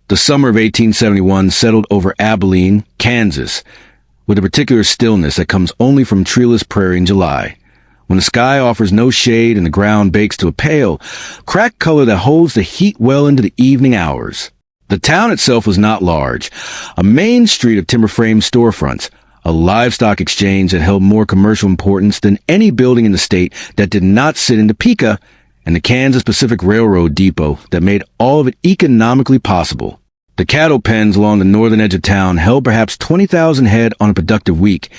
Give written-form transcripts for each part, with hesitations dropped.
The summer of 1871 settled over Abilene, Kansas, with a particular stillness that comes only from treeless prairie in July, when the sky offers no shade and the ground bakes to a pale, cracked color that holds the heat well into the evening hours. The town itself was not large. A main street of timber-frame storefronts, a livestock exchange that held more commercial importance than any building in the state that did not sit in Topeka, and the Kansas Pacific Railroad depot that made all of it economically possible. The cattle pens along the northern edge of town held perhaps 20,000 head on a productive week,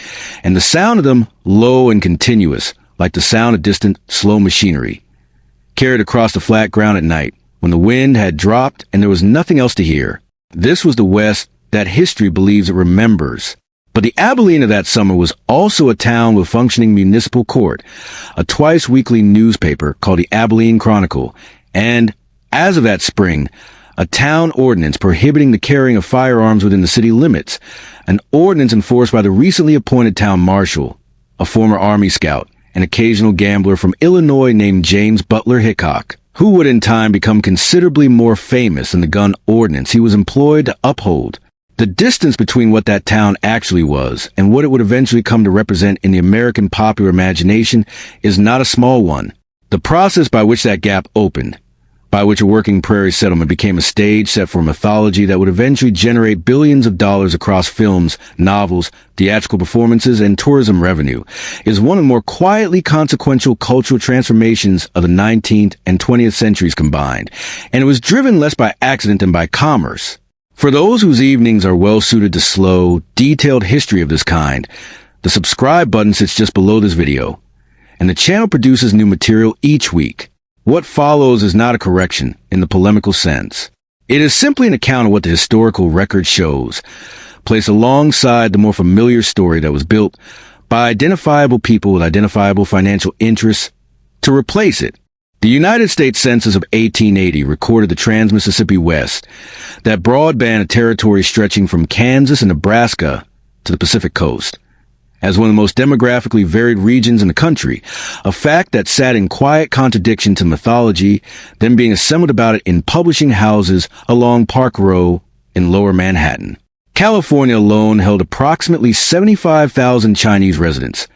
and the sound of them low and continuous, like the sound of distant, slow machinery, carried across the flat ground at night, when the wind had dropped and there was nothing else to hear. This was the West that history believes it remembers. But the Abilene of that summer was also a town with functioning municipal court, a twice-weekly newspaper called the Abilene Chronicle, and, as of that spring, a town ordinance prohibiting the carrying of firearms within the city limits, an ordinance enforced by the recently appointed town marshal, a former Army scout, an occasional gambler from Illinois named James Butler Hickok, who would in time become considerably more famous than the gun ordinance he was employed to uphold. The distance between what that town actually was and what it would eventually come to represent in the American popular imagination is not a small one. The process by which that gap opened, by which a working prairie settlement became a stage set for mythology that would eventually generate billions of dollars across films, novels, theatrical performances, and tourism revenue, is one of the more quietly consequential cultural transformations of the 19th and 20th centuries combined, and it was driven less by accident than by commerce. For those whose evenings are well suited to slow, detailed history of this kind, the subscribe button sits just below this video, and the channel produces new material each week. What follows is not a correction in the polemical sense. It is simply an account of what the historical record shows, placed alongside the more familiar story that was built by identifiable people with identifiable financial interests to replace it. The United States Census of 1880 recorded the Trans-Mississippi West, that broad band of territory stretching from Kansas and Nebraska to the Pacific Coast, as one of the most demographically varied regions in the country, a fact that sat in quiet contradiction to mythology, then being assembled about it in publishing houses along Park Row in Lower Manhattan. California alone held approximately 75,000 Chinese residents,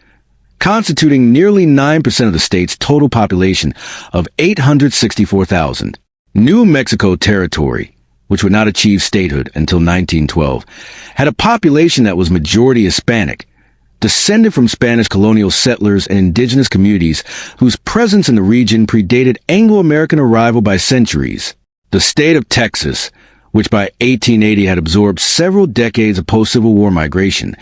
constituting nearly 9% of the state's total population of 864,000. New Mexico Territory, which would not achieve statehood until 1912, had a population that was majority Hispanic, descended from Spanish colonial settlers and indigenous communities whose presence in the region predated Anglo-American arrival by centuries. The state of Texas, which by 1880 had absorbed several decades of post-Civil War migration,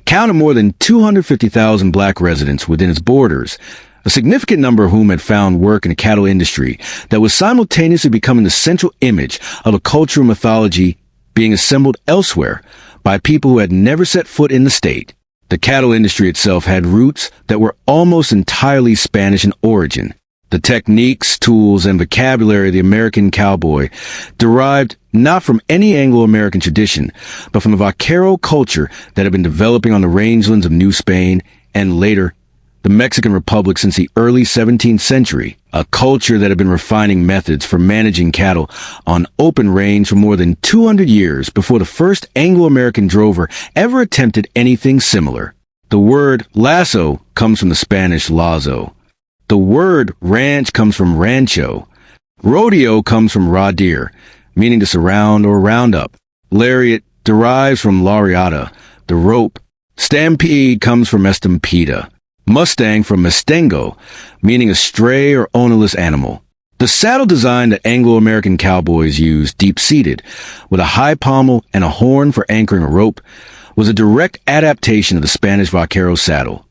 counted more than 250,000 black residents within its borders, a significant number of whom had found work in the cattle industry that was simultaneously becoming the central image of a cultural mythology being assembled elsewhere by people who had never set foot in the state. The cattle industry itself had roots that were almost entirely Spanish in origin. The techniques, tools, and vocabulary of the American cowboy derived not from any Anglo-American tradition, but from a vaquero culture that had been developing on the rangelands of New Spain and later the Mexican Republic since the early 17th century, a culture that had been refining methods for managing cattle on open range for more than 200 years before the first Anglo-American drover ever attempted anything similar. The word lasso comes from the Spanish lazo. The word ranch comes from rancho. Rodeo comes from radir, meaning to surround or round up. Lariat derives from lariata, the rope. Stampede comes from estampida. Mustang from mustango, meaning a stray or ownerless animal. The saddle design that Anglo-American cowboys used, deep-seated, with a high pommel and a horn for anchoring a rope, was a direct adaptation of the Spanish vaquero saddle.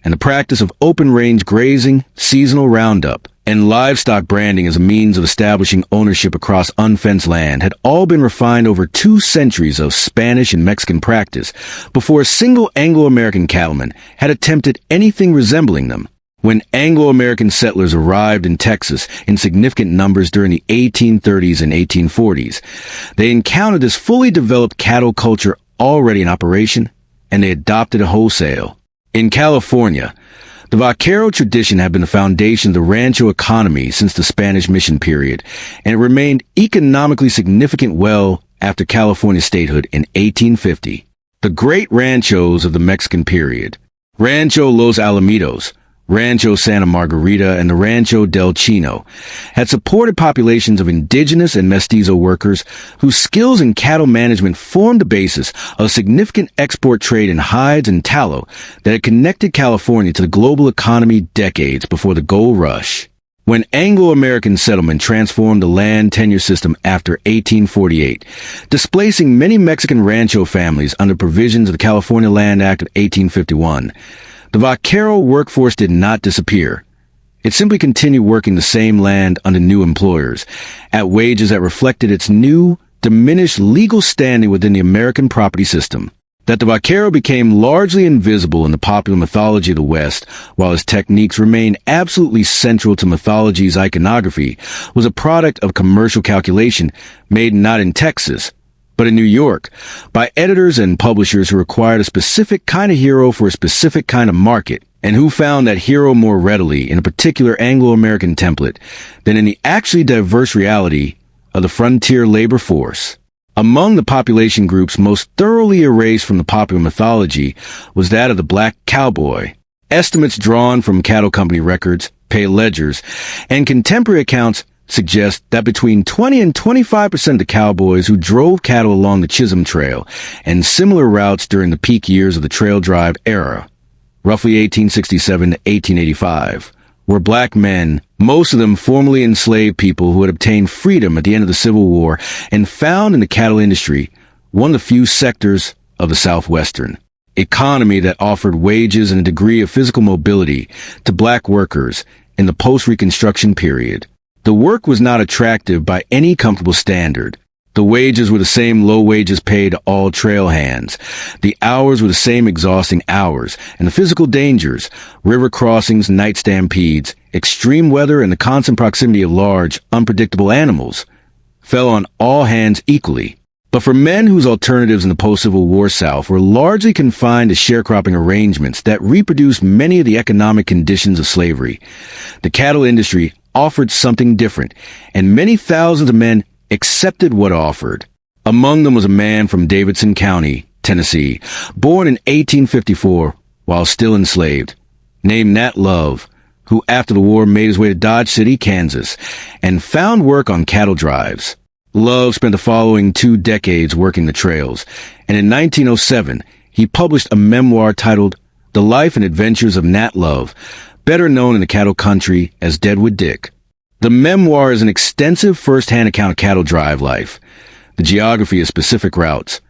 And the practice of open-range grazing, seasonal roundup, and livestock branding as a means of establishing ownership across unfenced land had all been refined over 2 centuries of Spanish and Mexican practice before a single Anglo-American cattleman had attempted anything resembling them. When Anglo-American settlers arrived in Texas in significant numbers during the 1830s and 1840s, they encountered this fully developed cattle culture already in operation, and they adopted it wholesale. In California, the vaquero tradition had been the foundation of the rancho economy since the Spanish mission period, and it remained economically significant well after California statehood in 1850. The great ranchos of the Mexican period. Rancho Los Alamitos, Rancho Santa Margarita, and the Rancho del Chino had supported populations of indigenous and mestizo workers whose skills in cattle management formed the basis of a significant export trade in hides and tallow that had connected California to the global economy decades before the gold rush. When Anglo-American settlement transformed the land tenure system after 1848, displacing many Mexican rancho families under provisions of the California Land Act of 1851, the vaquero workforce did not disappear. It simply continued working the same land under new employers, at wages that reflected its new, diminished legal standing within the American property system. That the vaquero became largely invisible in the popular mythology of the West, while his techniques remained absolutely central to mythology's iconography, was a product of commercial calculation made not in Texas, but in New York, by editors and publishers who required a specific kind of hero for a specific kind of market, and who found that hero more readily in a particular Anglo-American template than in the actually diverse reality of the frontier labor force. Among the population groups most thoroughly erased from the popular mythology was that of the black cowboy. Estimates drawn from cattle company records, pay ledgers, and contemporary accounts suggest that between 20 and 25% of the cowboys who drove cattle along the Chisholm Trail and similar routes during the peak years of the trail drive era, roughly 1867 to 1885, were black men, most of them formerly enslaved people who had obtained freedom at the end of the Civil War and found in the cattle industry one of the few sectors of the Southwestern economy that offered wages and a degree of physical mobility to black workers in the post-Reconstruction period. The work was not attractive by any comfortable standard. The wages were the same low wages paid to all trail hands. The hours were the same exhausting hours, and the physical dangers, river crossings, night stampedes, extreme weather, and the constant proximity of large, unpredictable animals, fell on all hands equally. But for men whose alternatives in the post-Civil War South were largely confined to sharecropping arrangements that reproduced many of the economic conditions of slavery, the cattle industry offered something different, and many thousands of men accepted what offered. Among them was a man from Davidson County, Tennessee, born in 1854 while still enslaved, named Nat Love, who after the war made his way to Dodge City, Kansas, and found work on cattle drives. Love spent the following 2 decades working the trails, and in 1907 he published a memoir titled The Life and Adventures of Nat Love, better known in the cattle country as Deadwood Dick. The memoir is an extensive first-hand account of cattle drive life, the geography of specific routes,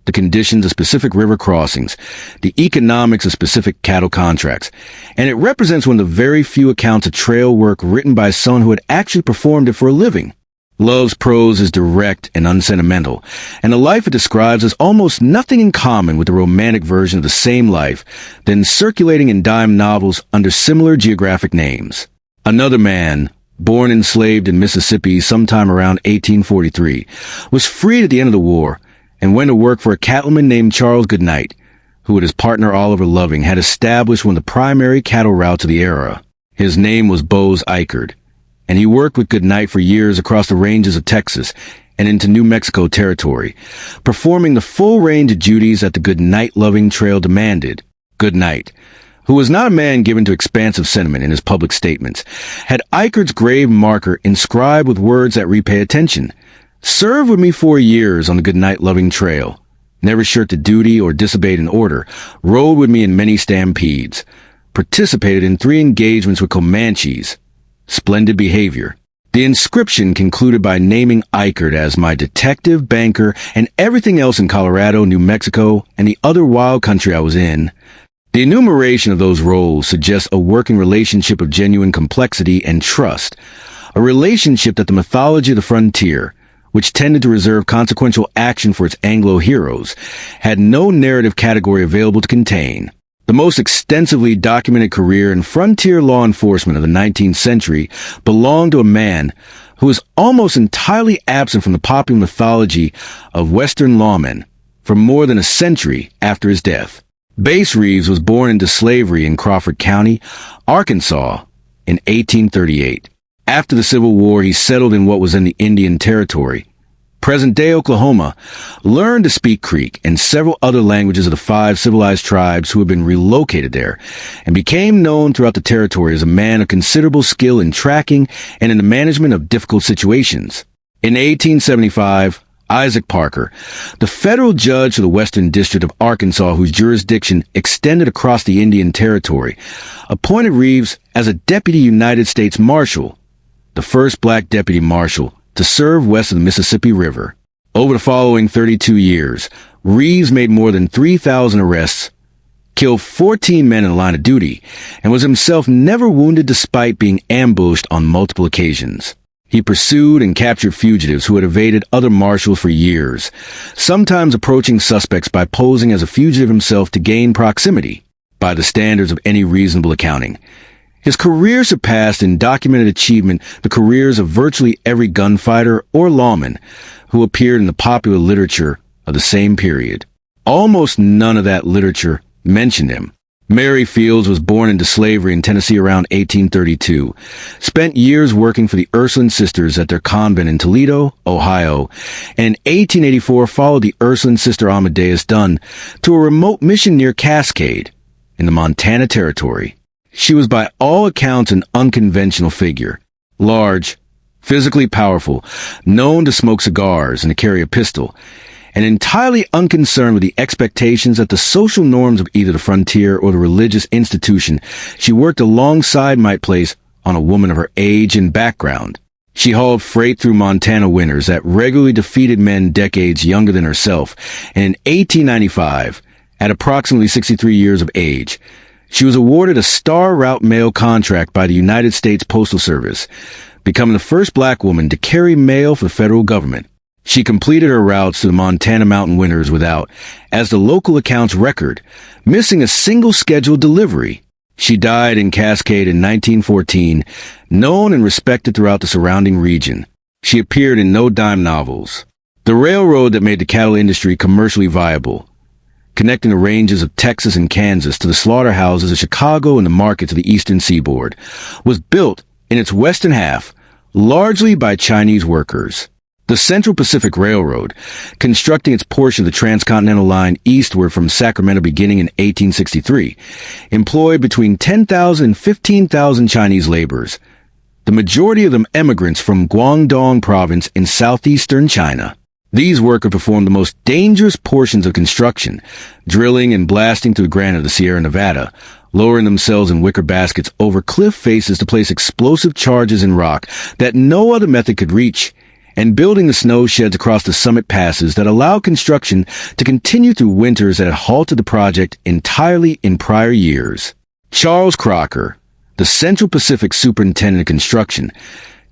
the conditions of specific river crossings, the economics of specific cattle contracts, and it represents one of the very few accounts of trail work written by someone who had actually performed it for a living. Love's prose is direct and unsentimental, and the life it describes has almost nothing in common with the romantic version of the same life then circulating in dime novels under similar geographic names. Another man, born enslaved in Mississippi sometime around 1843, was freed at the end of the war and went to work for a cattleman named Charles Goodnight, who with his partner Oliver Loving had established one of the primary cattle routes of the era. His name was Bose Eichard, and he worked with Goodnight for years across the ranges of Texas and into New Mexico territory, performing the full range of duties that the Goodnight-loving trail demanded. Goodnight, who was not a man given to expansive sentiment in his public statements, had Eichard's grave marker inscribed with words that repay attention. Served with me 4 years on the Goodnight-loving trail, never shirked duty or disobeyed an order, rode with me in many stampedes, participated in 3 engagements with Comanches. Splendid behavior. The inscription concluded by naming Eichard as my detective, banker, and everything else in Colorado, New Mexico, and the other wild country I was in. The enumeration of those roles suggests a working relationship of genuine complexity and trust, a relationship that the mythology of the frontier, which tended to reserve consequential action for its Anglo heroes, had no narrative category available to contain. The most extensively documented career in frontier law enforcement of the 19th century belonged to a man who is almost entirely absent from the popular mythology of Western lawmen for more than a century after his death. Bass Reeves was born into slavery in Crawford County, Arkansas, in 1838. After the Civil War, he settled in what was in the Indian Territory, present-day Oklahoma, learned to speak Creek and several other languages of the 5 civilized tribes who had been relocated there, and became known throughout the territory as a man of considerable skill in tracking and in the management of difficult situations. In 1875, Isaac Parker, the federal judge of the Western District of Arkansas, whose jurisdiction extended across the Indian Territory, appointed Reeves as a Deputy United States Marshal, the first black deputy marshal to serve west of the Mississippi River. Over the following 32 years, Reeves made more than 3,000 arrests, killed 14 men in the line of duty, and was himself never wounded despite being ambushed on multiple occasions. He pursued and captured fugitives who had evaded other marshals for years, sometimes approaching suspects by posing as a fugitive himself to gain proximity, by the standards of any reasonable accounting. His career surpassed in documented achievement the careers of virtually every gunfighter or lawman who appeared in the popular literature of the same period. Almost none of that literature mentioned him. Mary Fields was born into slavery in Tennessee around 1832, spent years working for the Ursuline Sisters at their convent in Toledo, Ohio, and in 1884 followed the Ursuline Sister Amadeus Dunn to a remote mission near Cascade in the Montana Territory. She was by all accounts an unconventional figure, large, physically powerful, known to smoke cigars and to carry a pistol, and entirely unconcerned with the expectations that the social norms of either the frontier or the religious institution she worked alongside might place on a woman of her age and background. She hauled freight through Montana winters that regularly defeated men decades younger than herself, and in 1895, at approximately 63 years of age, she was awarded a Star Route mail contract by the United States Postal Service, becoming the first black woman to carry mail for the federal government. She completed her routes to the Montana mountain winters without, as the local accounts record, missing a single scheduled delivery. She died in Cascade in 1914, known and respected throughout the surrounding region. She appeared in no dime novels. The railroad that made the cattle industry commercially viable, connecting the ranges of Texas and Kansas to the slaughterhouses of Chicago and the markets of the eastern seaboard, was built in its western half largely by Chinese workers. The Central Pacific Railroad, constructing its portion of the transcontinental line eastward from Sacramento beginning in 1863, employed between 10,000 and 15,000 Chinese laborers, the majority of them immigrants from Guangdong province in southeastern China. These workers performed the most dangerous portions of construction, drilling and blasting through the granite of the Sierra Nevada, lowering themselves in wicker baskets over cliff faces to place explosive charges in rock that no other method could reach, and building the snow sheds across the summit passes that allowed construction to continue through winters that had halted the project entirely in prior years. Charles Crocker, the Central Pacific Superintendent of Construction,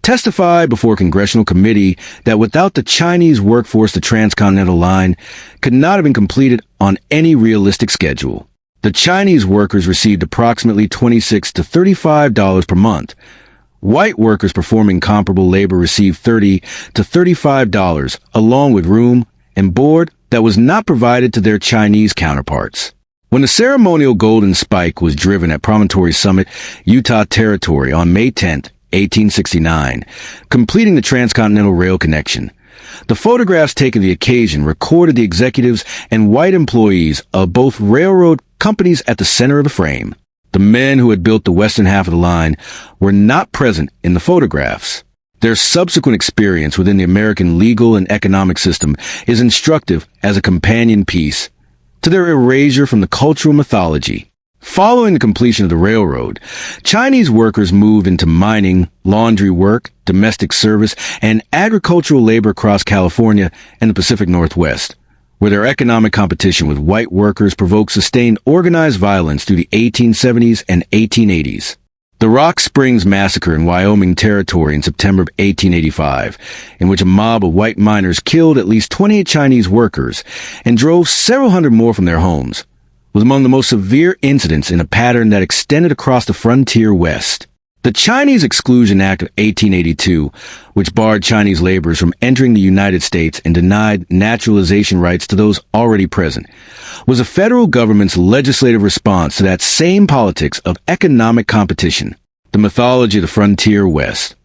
testified before a congressional committee that without the Chinese workforce, the transcontinental line could not have been completed on any realistic schedule. The Chinese workers received approximately $26 to $35 per month. White workers performing comparable labor received $30 to $35, along with room and board that was not provided to their Chinese counterparts. When the ceremonial golden spike was driven at Promontory Summit, Utah Territory on May 10, 1869, completing the transcontinental rail connection, the photographs taken the occasion recorded the executives and white employees of both railroad companies at the center of the frame. The men who had built the western half of the line were not present in the photographs. Their subsequent experience within the American legal and economic system is instructive as a companion piece to their erasure from the cultural mythology. Following the completion of the railroad, Chinese workers moved into mining, laundry work, domestic service, and agricultural labor across California and the Pacific Northwest, where their economic competition with white workers provoked sustained organized violence through the 1870s and 1880s. The Rock Springs Massacre in Wyoming Territory in September of 1885, in which a mob of white miners killed at least 28 Chinese workers and drove several hundred more from their homes, was among the most severe incidents in a pattern that extended across the frontier west. The Chinese Exclusion Act of 1882, which barred Chinese laborers from entering the United States and denied naturalization rights to those already present, was a federal government's legislative response to that same politics of economic competition. The mythology of the frontier West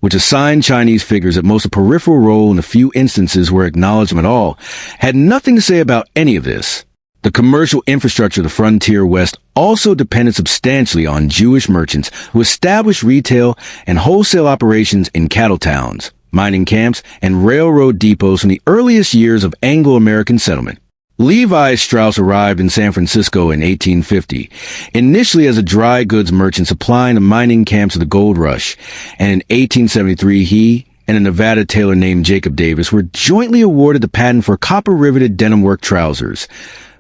which assigned Chinese figures at most a peripheral role in the few instances where acknowledged them at all, had nothing to say about any of this. The commercial infrastructure of the frontier West also depended substantially on Jewish merchants who established retail and wholesale operations in cattle towns, mining camps, and railroad depots from the earliest years of Anglo-American settlement. Levi Strauss arrived in San Francisco in 1850, initially as a dry goods merchant supplying the mining camps of the gold rush, and in 1873 he and a Nevada tailor named Jacob Davis were jointly awarded the patent for copper-riveted denim work trousers,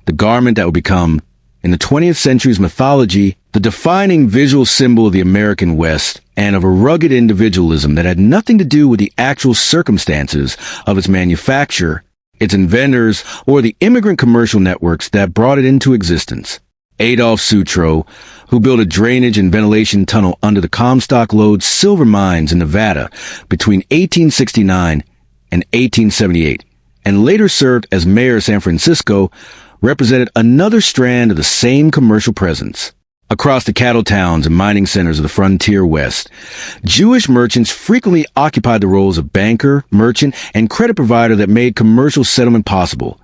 the garment that would become, in the 20th century's mythology, the defining visual symbol of the American West and of a rugged individualism that had nothing to do with the actual circumstances of its manufacture, its inventors, or the immigrant commercial networks that brought it into existence. Adolph Sutro, who built a drainage and ventilation tunnel under the Comstock Lode silver mines in Nevada between 1869 and 1878, and later served as mayor of San Francisco, represented another strand of the same commercial presence. Across the cattle towns and mining centers of the frontier West, Jewish merchants frequently occupied the roles of banker, merchant, and credit provider that made commercial settlement possible,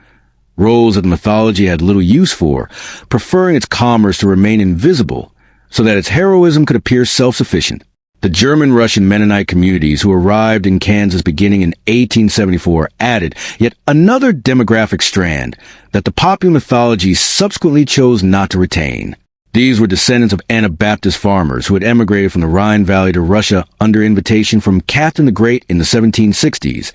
roles that the mythology had little use for, preferring its commerce to remain invisible so that its heroism could appear self-sufficient. The German-Russian Mennonite communities who arrived in Kansas beginning in 1874 added yet another demographic strand that the popular mythology subsequently chose not to retain. These were descendants of Anabaptist farmers who had emigrated from the Rhine Valley to Russia under invitation from Catherine the Great in the 1760s,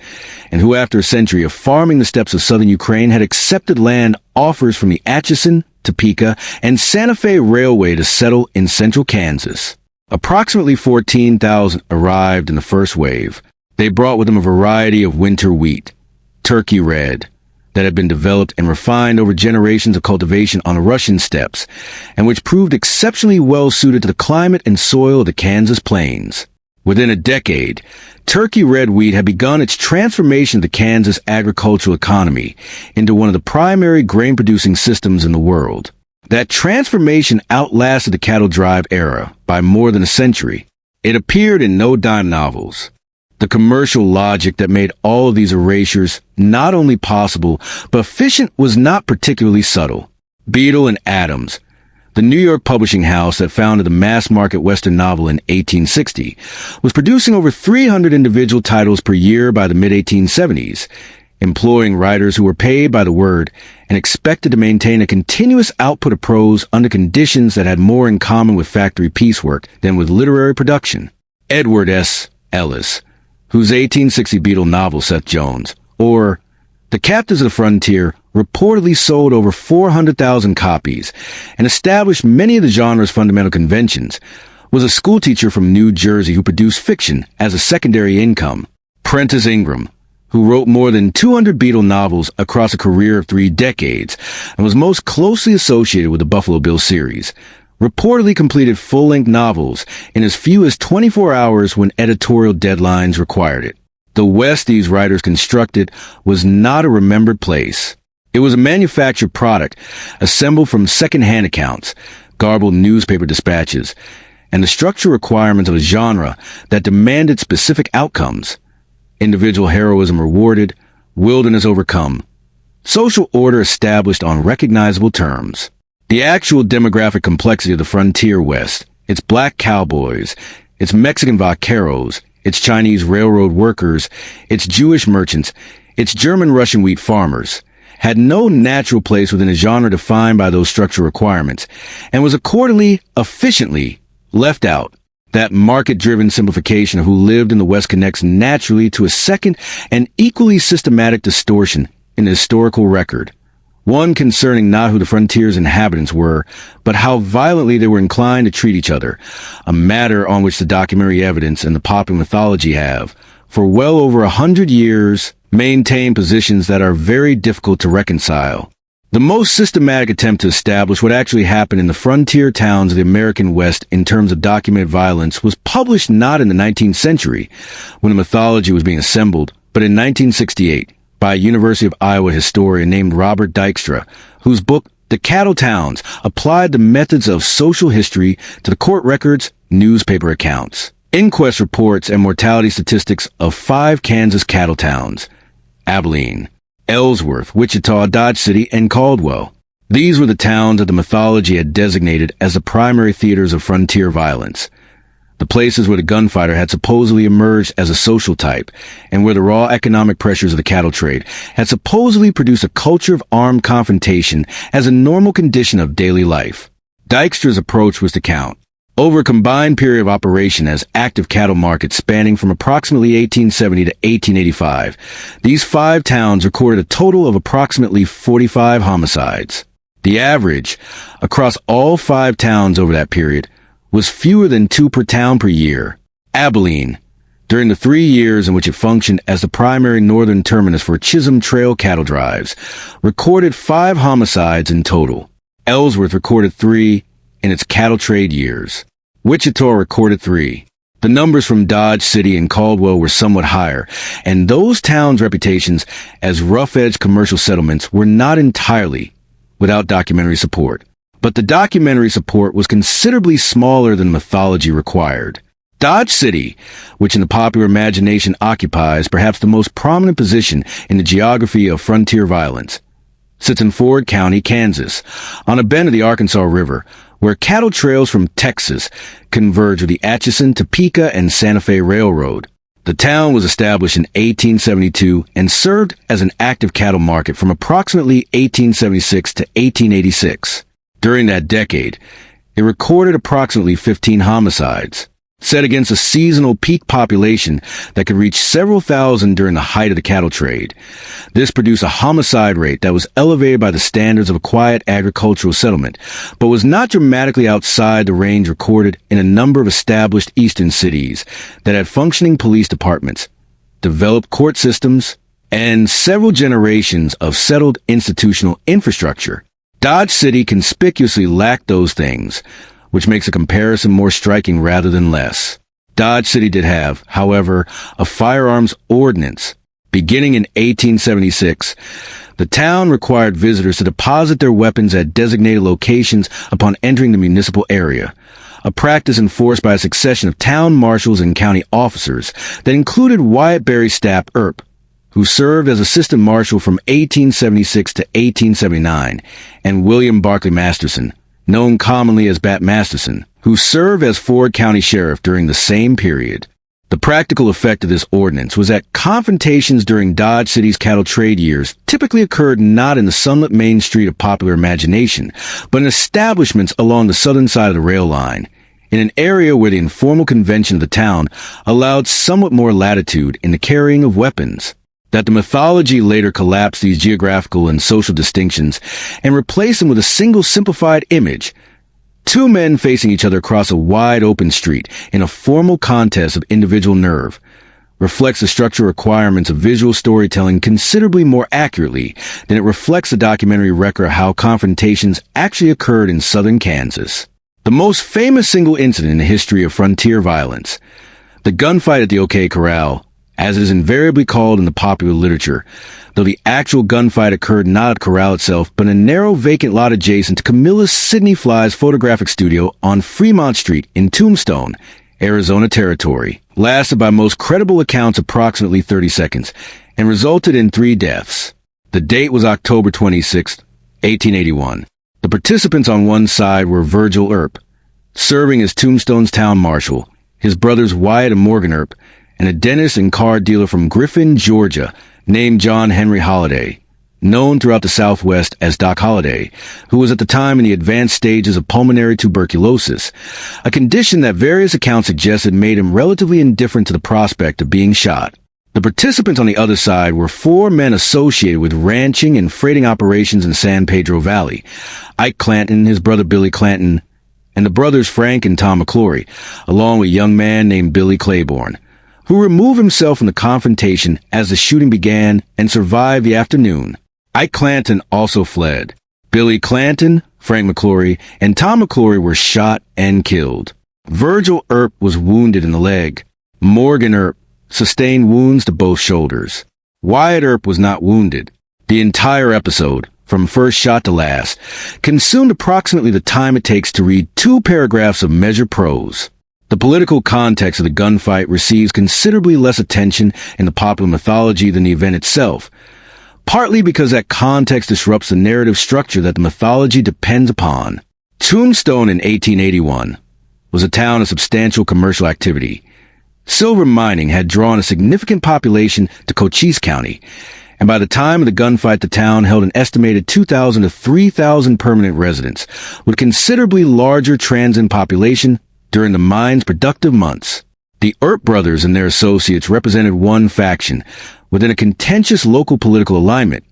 and who after a century of farming the steppes of southern Ukraine had accepted land offers from the Atchison, Topeka, and Santa Fe Railway to settle in central Kansas. Approximately 14,000 arrived in the first wave. They brought with them a variety of winter wheat, turkey red, that had been developed and refined over generations of cultivation on the Russian steppes, and which proved exceptionally well suited to the climate and soil of the Kansas plains. Within a decade, turkey red wheat had begun its transformation of the Kansas agricultural economy into one of the primary grain-producing systems in the world. That transformation outlasted the cattle drive era by more than a century. It appeared in no dime novels. The commercial logic that made all of these erasures not only possible, but efficient was not particularly subtle. Beadle and Adams, the New York publishing house that founded the mass-market Western novel in 1860, was producing over 300 individual titles per year by the mid-1870s, employing writers who were paid by the word and expected to maintain a continuous output of prose under conditions that had more in common with factory piecework than with literary production. Edward S. Ellis, whose 1860 Beadle novel Seth Jones, or The Captives of the Frontier, reportedly sold over 400,000 copies and established many of the genre's fundamental conventions, was a schoolteacher from New Jersey who produced fiction as a secondary income. Prentice Ingram, who wrote more than 200 Beadle novels across a career of 3 decades and was most closely associated with the Buffalo Bill series, reportedly completed full-length novels in as few as 24 hours when editorial deadlines required it. The West these writers constructed was not a remembered place. It was a manufactured product, assembled from second-hand accounts, garbled newspaper dispatches, and the structural requirements of a genre that demanded specific outcomes. Individual heroism rewarded, wilderness overcome, social order established on recognizable terms. The actual demographic complexity of the frontier West, its black cowboys, its Mexican vaqueros, its Chinese railroad workers, its Jewish merchants, its German-Russian wheat farmers, had no natural place within a genre defined by those structural requirements, and was accordingly, efficiently, left out. That market-driven simplification of who lived in the West connects naturally to a second and equally systematic distortion in the historical record. One concerning not who the frontier's inhabitants were, but how violently they were inclined to treat each other, a matter on which the documentary evidence and the popular mythology have, for well over 100 years, maintained positions that are very difficult to reconcile. The most systematic attempt to establish what actually happened in the frontier towns of the American West in terms of documented violence was published not in the 19th century, when the mythology was being assembled, but in 1968. By a University of Iowa historian named Robert Dykstra, whose book, The Cattle Towns, applied the methods of social history to the court records, newspaper accounts, Inquest reports and mortality statistics of 5 Kansas cattle towns: Abilene, Ellsworth, Wichita, Dodge City, and Caldwell. These were the towns that the mythology had designated as the primary theaters of frontier violence. The places where the gunfighter had supposedly emerged as a social type, and where the raw economic pressures of the cattle trade had supposedly produced a culture of armed confrontation as a normal condition of daily life. Dykstra's approach was to count, over a combined period of operation as active cattle markets spanning from approximately 1870 to 1885, these 5 towns recorded a total of approximately 45 homicides. The average, across all 5 towns over that period, was fewer than 2 per town per year. Abilene, during the 3 years in which it functioned as the primary northern terminus for Chisholm Trail cattle drives, recorded 5 homicides in total. Ellsworth recorded 3 in its cattle trade years. Wichita recorded 3. The numbers from Dodge City and Caldwell were somewhat higher, and those towns' reputations as rough-edged commercial settlements were not entirely without documentary support. But the documentary support was considerably smaller than mythology required. Dodge City, which in the popular imagination occupies perhaps the most prominent position in the geography of frontier violence, sits in Ford County, Kansas, on a bend of the Arkansas River, where cattle trails from Texas converge with the Atchison, Topeka, and Santa Fe Railroad. The town was established in 1872 and served as an active cattle market from approximately 1876 to 1886. During that decade, it recorded approximately 15 homicides. Set against a seasonal peak population that could reach several thousand during the height of the cattle trade. This produced a homicide rate that was elevated by the standards of a quiet agricultural settlement, but was not dramatically outside the range recorded in a number of established eastern cities that had functioning police departments, developed court systems, and several generations of settled institutional infrastructure. Dodge City conspicuously lacked those things, which makes a comparison more striking rather than less. Dodge City did have, however, a firearms ordinance. Beginning in 1876, the town required visitors to deposit their weapons at designated locations upon entering the municipal area, a practice enforced by a succession of town marshals and county officers that included Wyatt Berry Stapp Earp, who served as assistant marshal from 1876 to 1879, and William Barclay Masterson, known commonly as Bat Masterson, who served as Ford County Sheriff during the same period. The practical effect of this ordinance was that confrontations during Dodge City's cattle trade years typically occurred not in the sunlit main street of popular imagination, but in establishments along the southern side of the rail line, in an area where the informal convention of the town allowed somewhat more latitude in the carrying of weapons. That the mythology later collapsed these geographical and social distinctions and replaced them with a single simplified image: 2 men facing each other across a wide open street in a formal contest of individual nerve, reflects the structural requirements of visual storytelling considerably more accurately than it reflects the documentary record of how confrontations actually occurred in southern Kansas. The most famous single incident in the history of frontier violence, the gunfight at the OK Corral, as it is invariably called in the popular literature, though the actual gunfight occurred not at the corral itself, but in a narrow vacant lot adjacent to Camilla Sidney Fly's photographic studio on Fremont Street in Tombstone, Arizona Territory, lasted by most credible accounts approximately 30 seconds, and resulted in 3 deaths. The date was October 26, 1881. The participants on one side were Virgil Earp, serving as Tombstone's town marshal, his brothers Wyatt and Morgan Earp, and a dentist and car dealer from Griffin, Georgia, named John Henry Holliday, known throughout the Southwest as Doc Holliday, who was at the time in the advanced stages of pulmonary tuberculosis, a condition that various accounts suggested made him relatively indifferent to the prospect of being shot. The participants on the other side were 4 men associated with ranching and freighting operations in San Pedro Valley: Ike Clanton, his brother Billy Clanton, and the brothers Frank and Tom McClory, along with a young man named Billy Claiborne, who removed himself from the confrontation as the shooting began and survived the afternoon. Ike Clanton also fled. Billy Clanton, Frank McClory, and Tom McClory were shot and killed. Virgil Earp was wounded in the leg. Morgan Earp sustained wounds to both shoulders. Wyatt Earp was not wounded. The entire episode, from first shot to last, consumed approximately the time it takes to read 2 paragraphs of measured prose. The political context of the gunfight receives considerably less attention in the popular mythology than the event itself, partly because that context disrupts the narrative structure that the mythology depends upon. Tombstone in 1881 was a town of substantial commercial activity. Silver mining had drawn a significant population to Cochise County, and by the time of the gunfight, the town held an estimated 2,000 to 3,000 permanent residents, with considerably larger transient population during the mine's productive months. The Earp brothers and their associates represented one faction within a contentious local political alignment,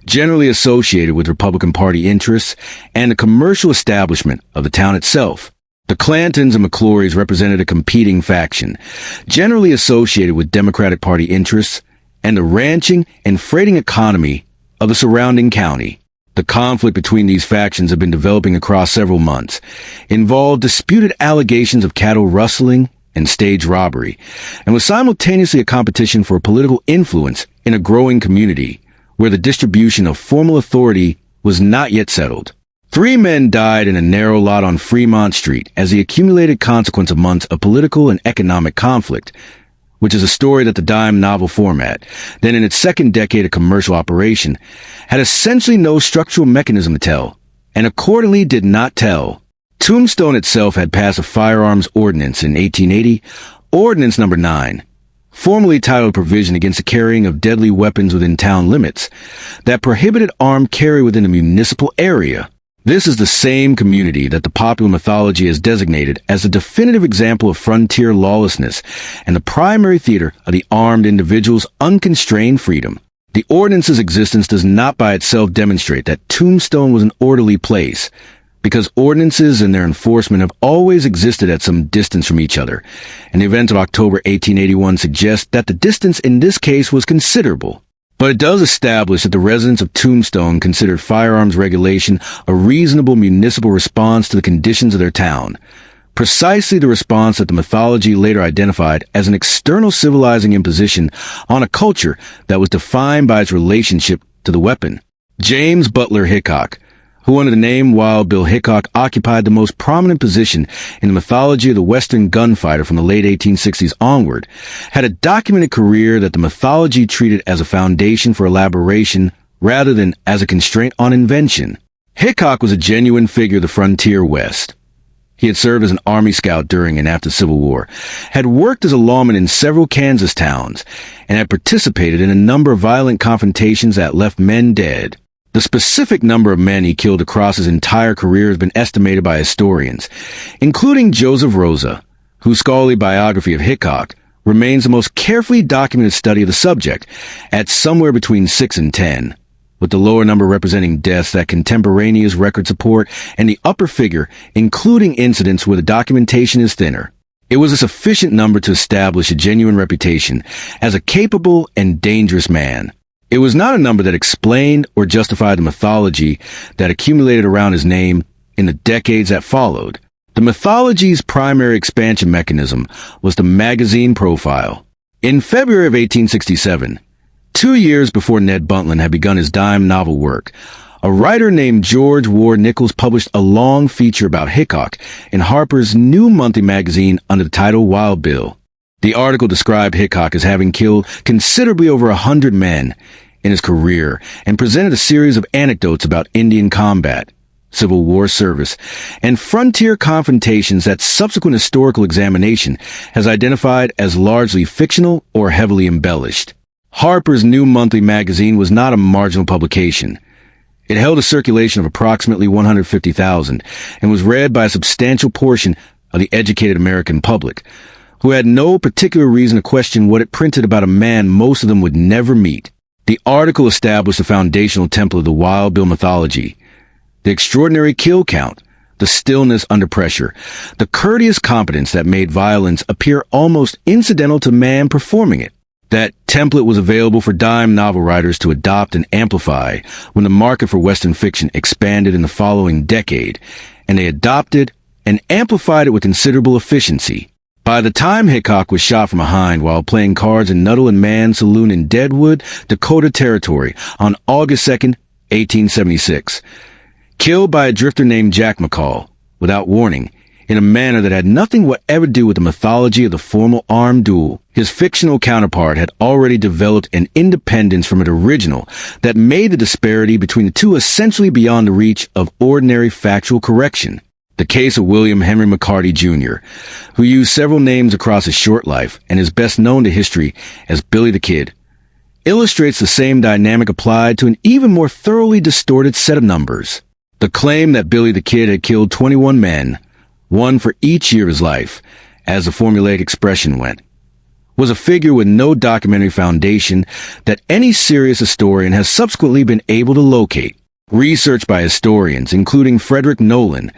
generally associated with Republican Party interests and the commercial establishment of the town itself. The Clantons and McClorys represented a competing faction, generally associated with Democratic Party interests and the ranching and freighting economy of the surrounding county. The conflict between these factions had been developing across several months, involved disputed allegations of cattle rustling and stage robbery, and was simultaneously a competition for political influence in a growing community where the distribution of formal authority was not yet settled. 3 men died in a narrow lot on Fremont Street as the accumulated consequence of months of political and economic conflict, which is a story that the dime novel format, then in its second decade of commercial operation, had essentially no structural mechanism to tell, and accordingly did not tell. Tombstone itself had passed a firearms ordinance in 1880, Ordinance Number 9, formally titled Provision Against the Carrying of Deadly Weapons Within Town Limits, that prohibited armed carry within the municipal area. This is the same community that the popular mythology has designated as the definitive example of frontier lawlessness and the primary theater of the armed individual's unconstrained freedom. The ordinance's existence does not by itself demonstrate that Tombstone was an orderly place, because ordinances and their enforcement have always existed at some distance from each other, and the events of October 1881 suggest that the distance in this case was considerable. But it does establish that the residents of Tombstone considered firearms regulation a reasonable municipal response to the conditions of their town, precisely the response that the mythology later identified as an external civilizing imposition on a culture that was defined by its relationship to the weapon. James Butler Hickok, who under the name Wild Bill Hickok occupied the most prominent position in the mythology of the Western gunfighter from the late 1860s onward, had a documented career that the mythology treated as a foundation for elaboration rather than as a constraint on invention. Hickok was a genuine figure of the frontier West. He had served as an Army scout during and after the Civil War, had worked as a lawman in several Kansas towns, and had participated in a number of violent confrontations that left men dead. The specific number of men he killed across his entire career has been estimated by historians, including Joseph Rosa, whose scholarly biography of Hickok remains the most carefully documented study of the subject, at somewhere between 6 and 10, with the lower number representing deaths that contemporaneous records support and the upper figure including incidents where the documentation is thinner. It was a sufficient number to establish a genuine reputation as a capable and dangerous man. It was not a number that explained or justified the mythology that accumulated around his name in the decades that followed. The mythology's primary expansion mechanism was the magazine profile. In February of 1867, 2 years before Ned Buntline had begun his dime novel work, a writer named George Ward Nichols published a long feature about Hickok in Harper's new monthly magazine under the title Wild Bill. The article described Hickok as having killed considerably over 100 men in his career and presented a series of anecdotes about Indian combat, Civil War service, and frontier confrontations that subsequent historical examination has identified as largely fictional or heavily embellished. Harper's new monthly magazine was not a marginal publication. It held a circulation of approximately 150,000 and was read by a substantial portion of the educated American public, who had no particular reason to question what it printed about a man most of them would never meet. The article established the foundational template of the Wild Bill mythology: the extraordinary kill count, the stillness under pressure, the courteous competence that made violence appear almost incidental to man performing it. That template was available for dime novel writers to adopt and amplify when the market for Western fiction expanded in the following decade, and they adopted and amplified it with considerable efficiency. By the time Hickok was shot from behind while playing cards in Nuttall and Mann's saloon in Deadwood, Dakota Territory, on August 2nd, 1876, killed by a drifter named Jack McCall, without warning, in a manner that had nothing whatever to do with the mythology of the formal armed duel. His fictional counterpart had already developed an independence from its original that made the disparity between the two essentially beyond the reach of ordinary factual correction. The case of William Henry McCarty Jr., who used several names across his short life and is best known to history as Billy the Kid, illustrates the same dynamic applied to an even more thoroughly distorted set of numbers. The claim that Billy the Kid had killed 21 men, one for each year of his life, as the formulaic expression went, was a figure with no documentary foundation that any serious historian has subsequently been able to locate. Research by historians, including Frederick Nolan,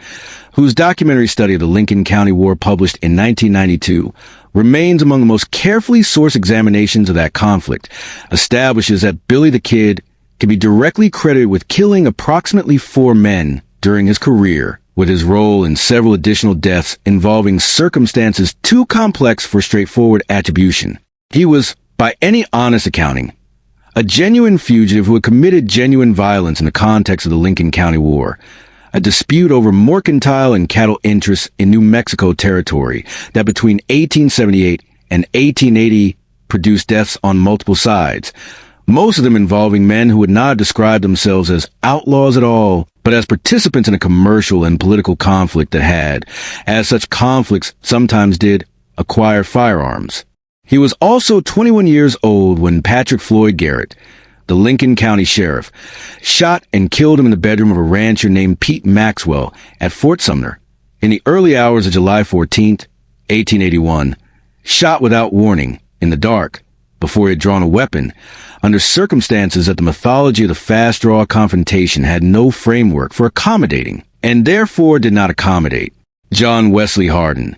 whose documentary study of the Lincoln County War published in 1992 remains among the most carefully sourced examinations of that conflict, establishes that Billy the Kid can be directly credited with killing approximately 4 men during his career, with his role in several additional deaths involving circumstances too complex for straightforward attribution. He was, by any honest accounting, a genuine fugitive who had committed genuine violence in the context of the Lincoln County War, a dispute over mercantile and cattle interests in New Mexico territory that between 1878 and 1880 produced deaths on multiple sides, most of them involving men who would not have described themselves as outlaws at all, but as participants in a commercial and political conflict that had, as such conflicts sometimes did, acquire firearms. He was also 21 years old when Patrick Floyd Garrett, the Lincoln County Sheriff, shot and killed him in the bedroom of a rancher named Pete Maxwell at Fort Sumner in the early hours of July 14th, 1881, shot without warning, in the dark, before he had drawn a weapon, under circumstances that the mythology of the fast-draw confrontation had no framework for accommodating, and therefore did not accommodate. John Wesley Hardin,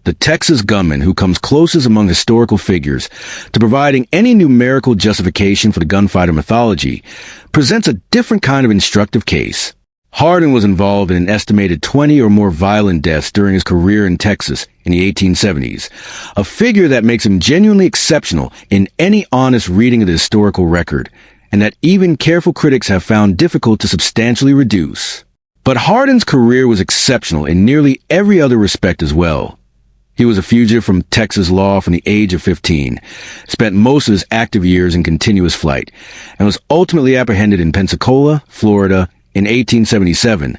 the Texas gunman who comes closest among historical figures to providing any numerical justification for the gunfighter mythology, presents a different kind of instructive case. Hardin was involved in an estimated 20 or more violent deaths during his career in Texas in the 1870s, a figure that makes him genuinely exceptional in any honest reading of the historical record, and that even careful critics have found difficult to substantially reduce. But Hardin's career was exceptional in nearly every other respect as well. He was a fugitive from Texas law from the age of 15, spent most of his active years in continuous flight, and was ultimately apprehended in Pensacola, Florida, in 1877,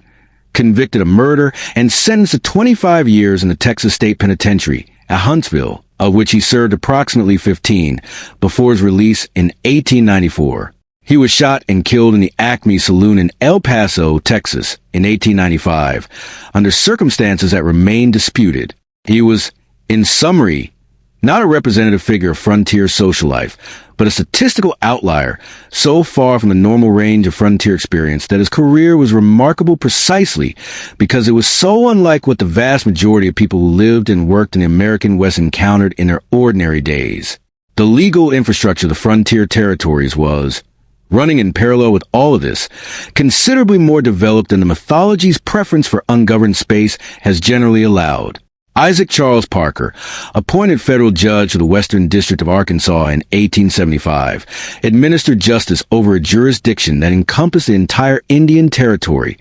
convicted of murder, and sentenced to 25 years in the Texas State Penitentiary at Huntsville, of which he served approximately 15, before his release in 1894. He was shot and killed in the Acme Saloon in El Paso, Texas, in 1895, under circumstances that remain disputed. He was, in summary, not a representative figure of frontier social life, but a statistical outlier so far from the normal range of frontier experience that his career was remarkable precisely because it was so unlike what the vast majority of people who lived and worked in the American West encountered in their ordinary days. The legal infrastructure of the frontier territories was, running in parallel with all of this, considerably more developed than the mythology's preference for ungoverned space has generally allowed. Isaac Charles Parker, appointed federal judge of the Western District of Arkansas in 1875, administered justice over a jurisdiction that encompassed the entire Indian Territory,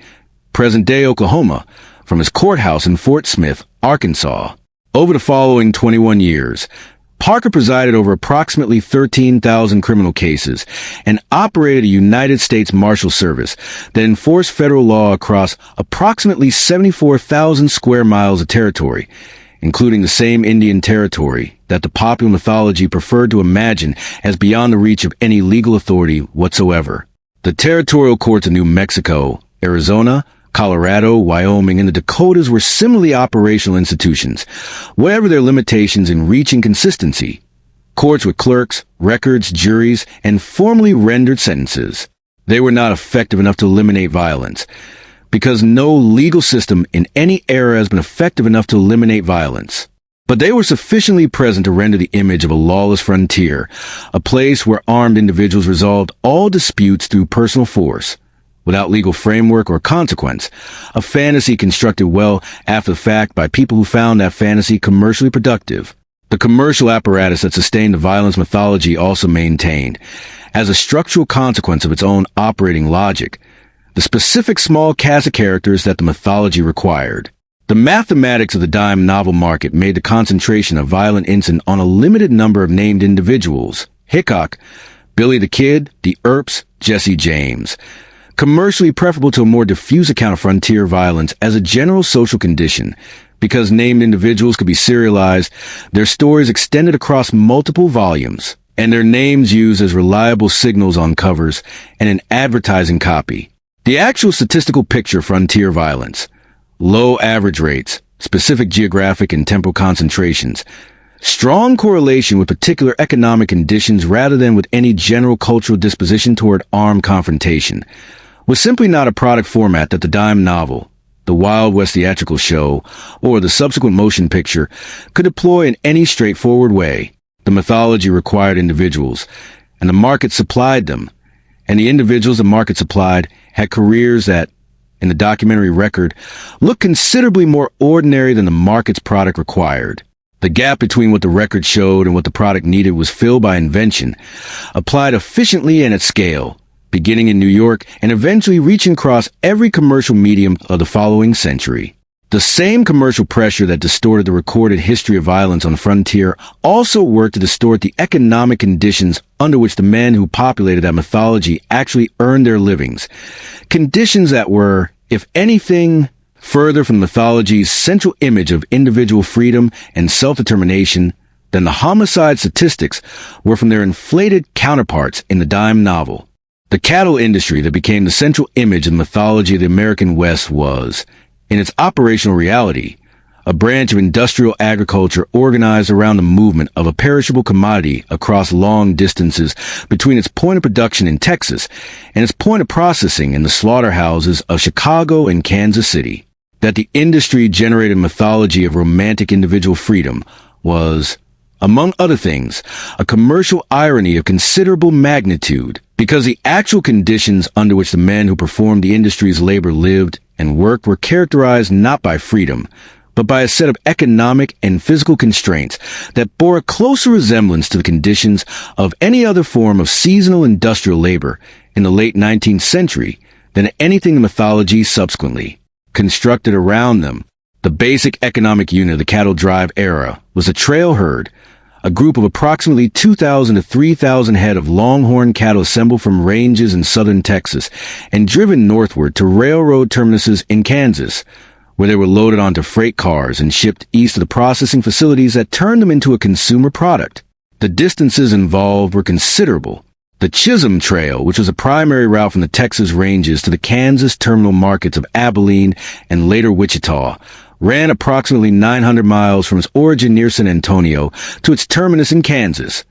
present-day Oklahoma, from his courthouse in Fort Smith, Arkansas. Over the following 21 years, Parker presided over approximately 13,000 criminal cases and operated a United States Marshal Service that enforced federal law across approximately 74,000 square miles of territory, including the same Indian Territory that the popular mythology preferred to imagine as beyond the reach of any legal authority whatsoever. The territorial courts of New Mexico, Arizona, Colorado, Wyoming, and the Dakotas were similarly operational institutions, whatever their limitations in reach and consistency. Courts with clerks, records, juries, and formally rendered sentences. They were not effective enough to eliminate violence, because no legal system in any era has been effective enough to eliminate violence. But they were sufficiently present to render the image of a lawless frontier, a place where armed individuals resolved all disputes through personal force, without legal framework or consequence, a fantasy constructed well after the fact by people who found that fantasy commercially productive. The commercial apparatus that sustained the violence mythology also maintained, as a structural consequence of its own operating logic, the specific small cast of characters that the mythology required. The mathematics of the dime novel market made the concentration of violent incident on a limited number of named individuals: Hickok, Billy the Kid, the Earps, Jesse James. Commercially preferable to a more diffuse account of frontier violence as a general social condition. Because named individuals could be serialized, their stories extended across multiple volumes, and their names used as reliable signals on covers and in advertising copy. The actual statistical picture of frontier violence: low average rates, specific geographic and temporal concentrations, strong correlation with particular economic conditions rather than with any general cultural disposition toward armed confrontation, was simply not a product format that the dime novel, the Wild West theatrical show, or the subsequent motion picture could deploy in any straightforward way. The mythology required individuals, and the market supplied them, and the individuals the market supplied had careers that, in the documentary record, looked considerably more ordinary than the market's product required. The gap between what the record showed and what the product needed was filled by invention, applied efficiently and at scale, beginning in New York and eventually reaching across every commercial medium of the following century. The same commercial pressure that distorted the recorded history of violence on the frontier also worked to distort the economic conditions under which the men who populated that mythology actually earned their livings. Conditions that were, if anything, further from mythology's central image of individual freedom and self-determination than the homicide statistics were from their inflated counterparts in the dime novel. The cattle industry that became the central image of the mythology of the American West was, in its operational reality, a branch of industrial agriculture organized around the movement of a perishable commodity across long distances between its point of production in Texas and its point of processing in the slaughterhouses of Chicago and Kansas City. That the industry generated mythology of romantic individual freedom was, among other things, a commercial irony of considerable magnitude, because the actual conditions under which the men who performed the industry's labor lived and worked were characterized not by freedom, but by a set of economic and physical constraints that bore a closer resemblance to the conditions of any other form of seasonal industrial labor in the late 19th century than anything in mythology subsequently constructed around them. The basic economic unit of the cattle drive era was a trail herd, a group of approximately 2,000 to 3,000 head of longhorn cattle assembled from ranges in southern Texas and driven northward to railroad terminuses in Kansas, where they were loaded onto freight cars and shipped east to the processing facilities that turned them into a consumer product. The distances involved were considerable. The Chisholm Trail, which was a primary route from the Texas ranges to the Kansas terminal markets of Abilene and later Wichita, ran approximately 900 miles from its origin near San Antonio to its terminus in Kansas,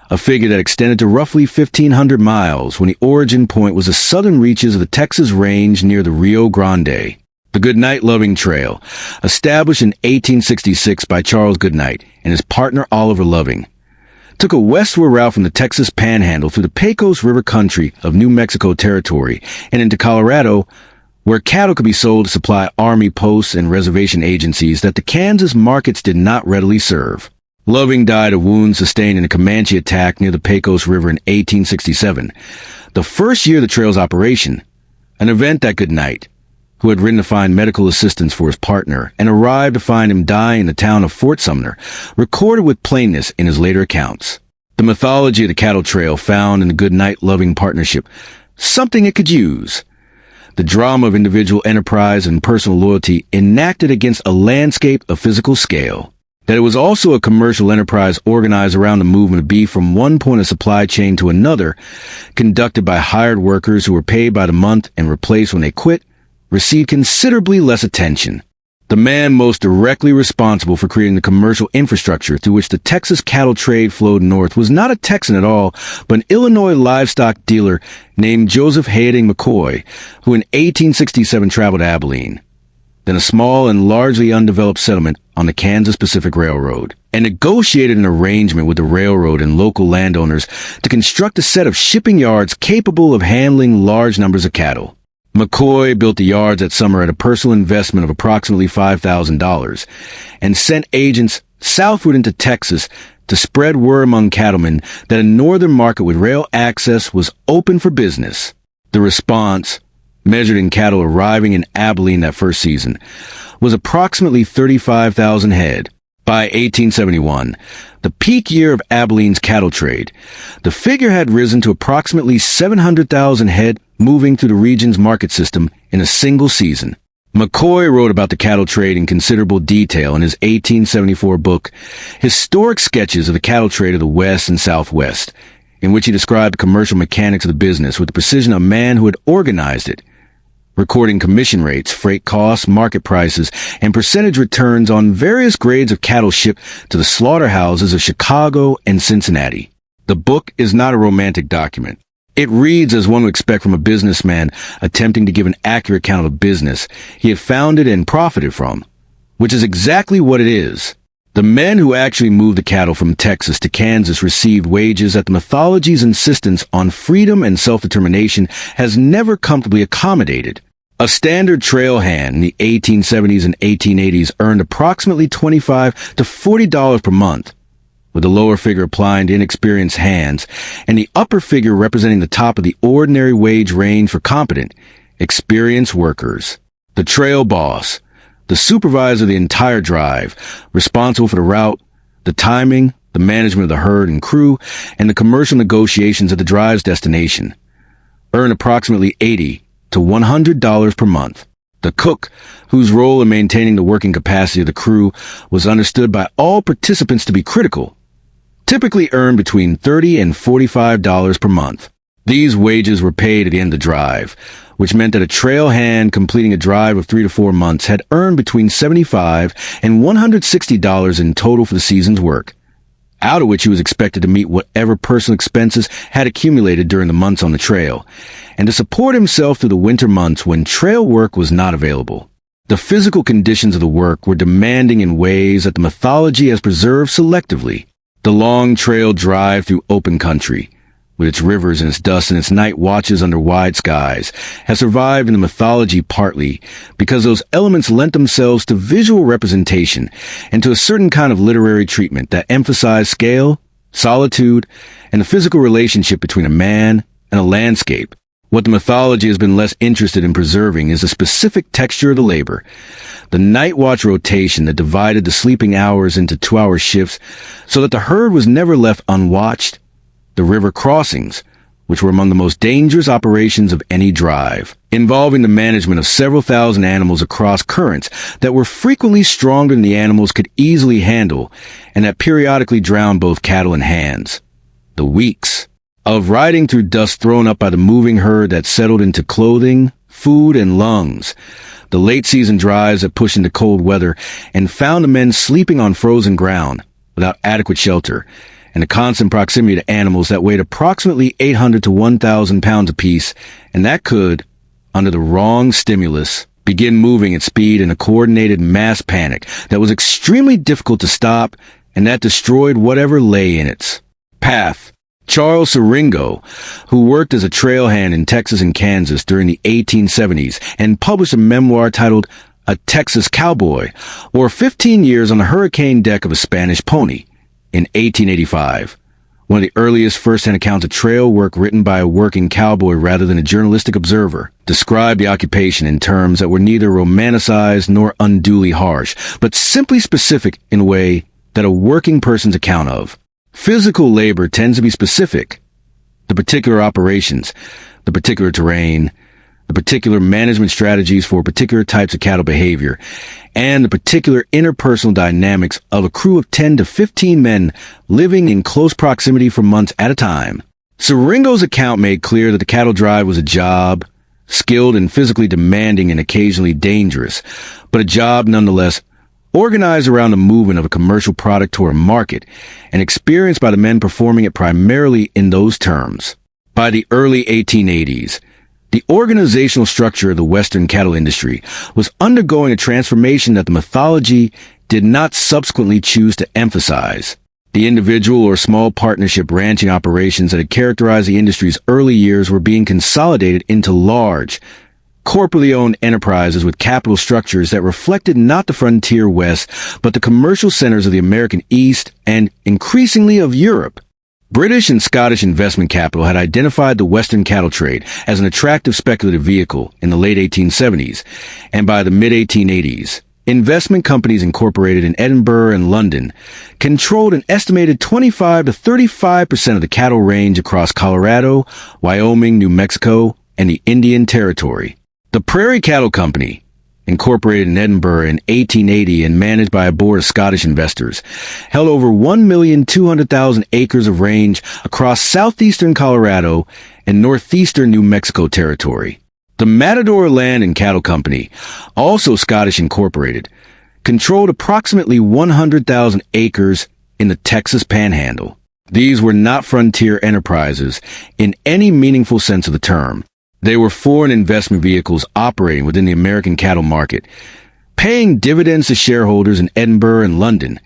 a figure that extended to roughly 1,500 miles when the origin point was the southern reaches of the Texas range near the Rio Grande. The Goodnight Loving Trail, established in 1866 by Charles Goodnight and his partner Oliver Loving, took a westward route from the Texas Panhandle through the Pecos River country of New Mexico Territory and into Colorado, where cattle could be sold to supply army posts and reservation agencies that the Kansas markets did not readily serve. Loving died of wounds sustained in a Comanche attack near the Pecos River in 1867, the first year of the trail's operation, an event that Goodnight, who had ridden to find medical assistance for his partner and arrived to find him dying in the town of Fort Sumner, recorded with plainness in his later accounts. The mythology of the cattle trail found in the Goodnight-Loving partnership something it could use. The drama of individual enterprise and personal loyalty enacted against a landscape of physical scale. That it was also a commercial enterprise organized around the movement of beef from one point of supply chain to another, conducted by hired workers who were paid by the month and replaced when they quit, received considerably less attention. The man most directly responsible for creating the commercial infrastructure through which the Texas cattle trade flowed north was not a Texan at all, but an Illinois livestock dealer named Joseph Haying McCoy, who in 1867 traveled to Abilene, then a small and largely undeveloped settlement on the Kansas Pacific Railroad, and negotiated an arrangement with the railroad and local landowners to construct a set of shipping yards capable of handling large numbers of cattle. McCoy built the yards that summer at a personal investment of approximately $5,000 and sent agents southward into Texas to spread word among cattlemen that a northern market with rail access was open for business. The response, measured in cattle arriving in Abilene that first season, was approximately 35,000 head. By 1871, the peak year of Abilene's cattle trade, the figure had risen to approximately 700,000 head moving through the region's market system in a single season. McCoy wrote about the cattle trade in considerable detail in his 1874 book, Historic Sketches of the Cattle Trade of the West and Southwest, in which he described the commercial mechanics of the business with the precision of a man who had organized it, recording commission rates, freight costs, market prices, and percentage returns on various grades of cattle shipped to the slaughterhouses of Chicago and Cincinnati. The book is not a romantic document. It reads as one would expect from a businessman attempting to give an accurate account of a business he had founded and profited from, which is exactly what it is. The men who actually moved the cattle from Texas to Kansas received wages that the mythology's insistence on freedom and self-determination has never comfortably accommodated. A standard trail hand in the 1870s and 1880s earned approximately $25 to $40 per month, with the lower figure applying to inexperienced hands and the upper figure representing the top of the ordinary wage range for competent, experienced workers. The trail boss, the supervisor of the entire drive, responsible for the route, the timing, the management of the herd and crew, and the commercial negotiations of the drive's destination, earned approximately $80 to $100 per month. The cook, whose role in maintaining the working capacity of the crew was understood by all participants to be critical, typically earned between $30 and $45 per month. These wages were paid at the end of the drive, which meant that a trail hand completing a drive of 3 to 4 months had earned between $75 and $160 in total for the season's work, out of which he was expected to meet whatever personal expenses had accumulated during the months on the trail, and to support himself through the winter months when trail work was not available. The physical conditions of the work were demanding in ways that the mythology has preserved selectively. The long trail drive through open country, with its rivers and its dust and its night watches under wide skies, has survived in the mythology partly because those elements lent themselves to visual representation and to a certain kind of literary treatment that emphasized scale, solitude, and the physical relationship between a man and a landscape. What the mythology has been less interested in preserving is the specific texture of the labor, the night watch rotation that divided the sleeping hours into 2-hour shifts so that the herd was never left unwatched, the river crossings, which were among the most dangerous operations of any drive, involving the management of several thousand animals across currents that were frequently stronger than the animals could easily handle and that periodically drowned both cattle and hands. The weeks of riding through dust thrown up by the moving herd that settled into clothing, food, and lungs, the late-season drives that pushed into cold weather and found the men sleeping on frozen ground without adequate shelter, and the constant proximity to animals that weighed approximately 800 to 1,000 pounds apiece, and that could, under the wrong stimulus, begin moving at speed in a coordinated mass panic that was extremely difficult to stop and that destroyed whatever lay in its path. Charles Siringo, who worked as a trail hand in Texas and Kansas during the 1870s and published a memoir titled A Texas Cowboy, or 15 years on the hurricane deck of a Spanish pony, in 1885, one of the earliest first-hand accounts of trail work written by a working cowboy rather than a journalistic observer, described the occupation in terms that were neither romanticized nor unduly harsh, but simply specific in a way that a working person's account of. Physical labor tends to be specific. The particular operations, the particular terrain, the particular management strategies for particular types of cattle behavior, and the particular interpersonal dynamics of a crew of 10 to 15 men living in close proximity for months at a time. Siringo's account made clear that the cattle drive was a job, skilled and physically demanding and occasionally dangerous, but a job nonetheless organized around the movement of a commercial product toward a market and experienced by the men performing it primarily in those terms. By the early 1880s, the organizational structure of the Western cattle industry was undergoing a transformation that the mythology did not subsequently choose to emphasize. The individual or small partnership ranching operations that had characterized the industry's early years were being consolidated into large, corporately owned enterprises with capital structures that reflected not the frontier West, but the commercial centers of the American East and, increasingly, of Europe. British and Scottish investment capital had identified the Western cattle trade as an attractive speculative vehicle in the late 1870s, and by the mid-1880s, Investment companies incorporated in Edinburgh and London controlled an estimated 25 to 35% of the cattle range across Colorado, Wyoming, New Mexico, and the Indian Territory. The Prairie Cattle Company, incorporated in Edinburgh in 1880 and managed by a board of Scottish investors, held over 1,200,000 acres of range across southeastern Colorado and northeastern New Mexico territory. The Matador Land and Cattle Company, also Scottish incorporated, controlled approximately 100,000 acres in the Texas Panhandle. These were not frontier enterprises in any meaningful sense of the term. They were foreign investment vehicles operating within the American cattle market, paying dividends to shareholders in Edinburgh and London,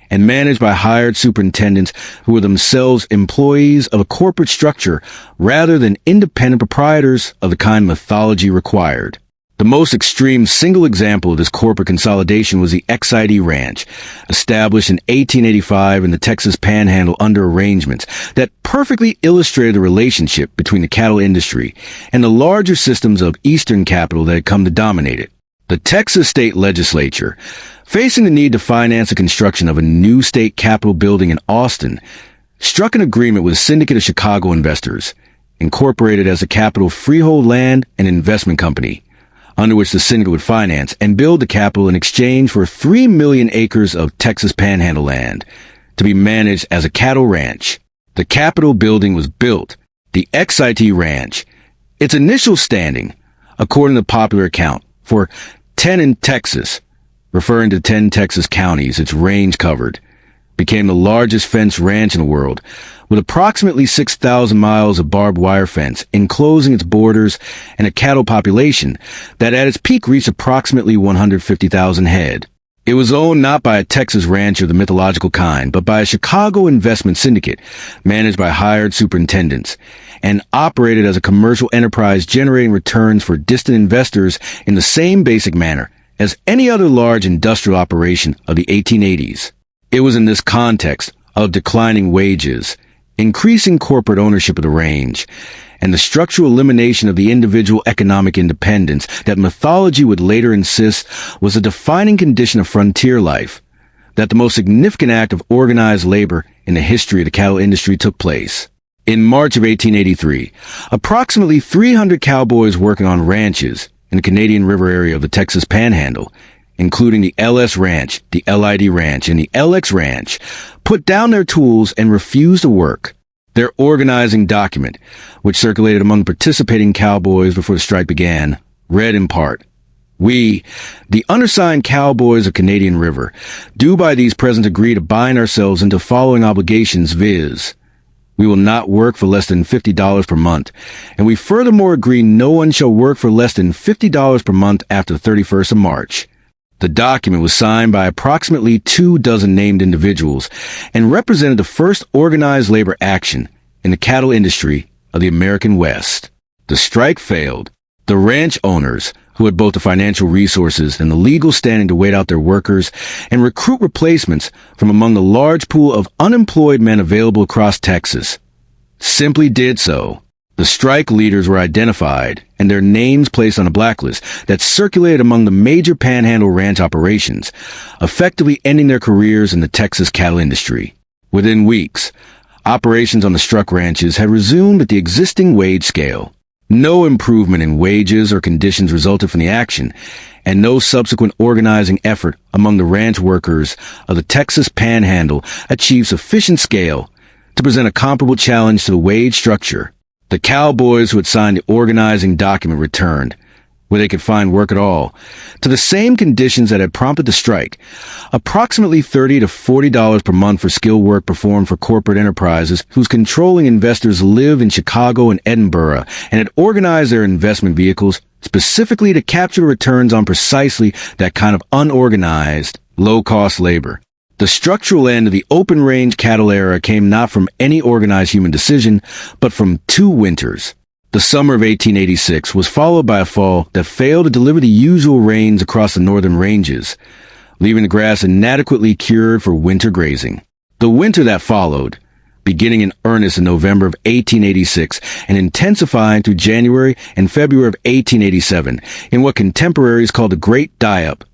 and managed by hired superintendents who were themselves employees of a corporate structure rather than independent proprietors of the kind mythology required. The most extreme single example of this corporate consolidation was the XID Ranch, established in 1885 in the Texas Panhandle under arrangements that perfectly illustrated the relationship between the cattle industry and the larger systems of Eastern capital that had come to dominate it. The Texas state legislature, facing the need to finance the construction of a new state capitol building in Austin, struck an agreement with a syndicate of Chicago investors, incorporated as a Capitol Freehold Land and Investment Company, under which the syndicate would finance and build the capitol in exchange for 3 million acres of Texas Panhandle land to be managed as a cattle ranch. The Capitol building was built, the XIT Ranch. Its initial standing, according to popular account, for 10 in Texas, referring to 10 Texas counties its range covered, became the largest fenced ranch in the world, with approximately 6,000 miles of barbed wire fence enclosing its borders and a cattle population that at its peak reached approximately 150,000 head. It was owned not by a Texas rancher of the mythological kind, but by a Chicago investment syndicate managed by hired superintendents, and operated as a commercial enterprise generating returns for distant investors in the same basic manner as any other large industrial operation of the 1880s. It was in this context of declining wages, increasing corporate ownership of the range, and the structural elimination of the individual economic independence that mythology would later insist was a defining condition of frontier life, that the most significant act of organized labor in the history of the cattle industry took place. In March of 1883, approximately 300 cowboys working on ranches in the Canadian River area of the Texas Panhandle, including the LS Ranch, the LID Ranch, and the LX Ranch, put down their tools and refused to work. Their organizing document, which circulated among participating cowboys before the strike began, read in part, "We, the undersigned cowboys of Canadian River, do by these present agree to bind ourselves into following obligations, viz. We will not work for less than $50 per month, and we furthermore agree no one shall work for less than $50 per month after the 31st of March. The document was signed by approximately 24 named individuals and represented the first organized labor action in the cattle industry of the American West. The strike failed. The ranch owners, who had both the financial resources and the legal standing to wait out their workers and recruit replacements from among the large pool of unemployed men available across Texas, simply did so. The strike leaders were identified and their names placed on a blacklist that circulated among the major panhandle ranch operations, effectively ending their careers in the Texas cattle industry. Within weeks, operations on the struck ranches had resumed at the existing wage scale. No improvement in wages or conditions resulted from the action, and no subsequent organizing effort among the ranch workers of the Texas Panhandle achieved sufficient scale to present a comparable challenge to the wage structure. The cowboys who had signed the organizing document returned, where they could find work at all, to the same conditions that had prompted the strike, approximately $30 to $40 per month for skilled work performed for corporate enterprises whose controlling investors lived in Chicago and Edinburgh and had organized their investment vehicles specifically to capture the returns on precisely that kind of unorganized, low-cost labor. The structural end of the open-range cattle era came not from any organized human decision, but from 2 winters. The summer of 1886 was followed by a fall that failed to deliver the usual rains across the northern ranges, leaving the grass inadequately cured for winter grazing. The winter that followed, beginning in earnest in November of 1886 and intensifying through January and February of 1887 in what contemporaries call the Great Die-Up,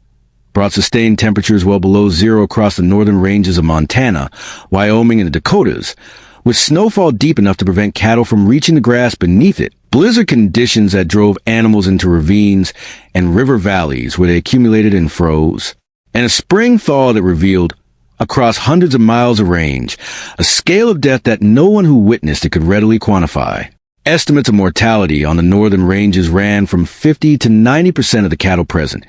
brought sustained temperatures well below zero across the northern ranges of Montana, Wyoming, and the Dakotas, with snowfall deep enough to prevent cattle from reaching the grass beneath it, blizzard conditions that drove animals into ravines and river valleys where they accumulated and froze, and a spring thaw that revealed, across hundreds of miles of range, a scale of death that no one who witnessed it could readily quantify. Estimates of mortality on the northern ranges ran from 50 to 90% of the cattle present,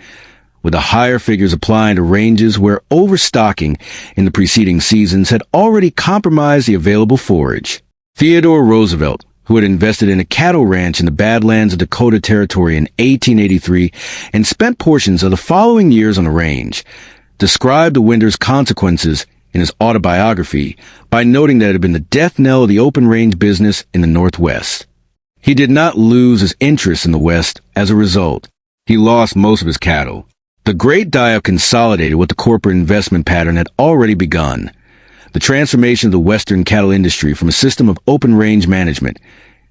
with the higher figures applying to ranges where overstocking in the preceding seasons had already compromised the available forage. Theodore Roosevelt, who had invested in a cattle ranch in the Badlands of Dakota Territory in 1883 and spent portions of the following years on the range, described the winter's consequences in his autobiography by noting that it had been the death knell of the open range business in the Northwest. He did not lose his interest in the West as a result. He lost most of his cattle. The Great Die-Up consolidated what the corporate investment pattern had already begun. The transformation of the Western cattle industry from a system of open-range management,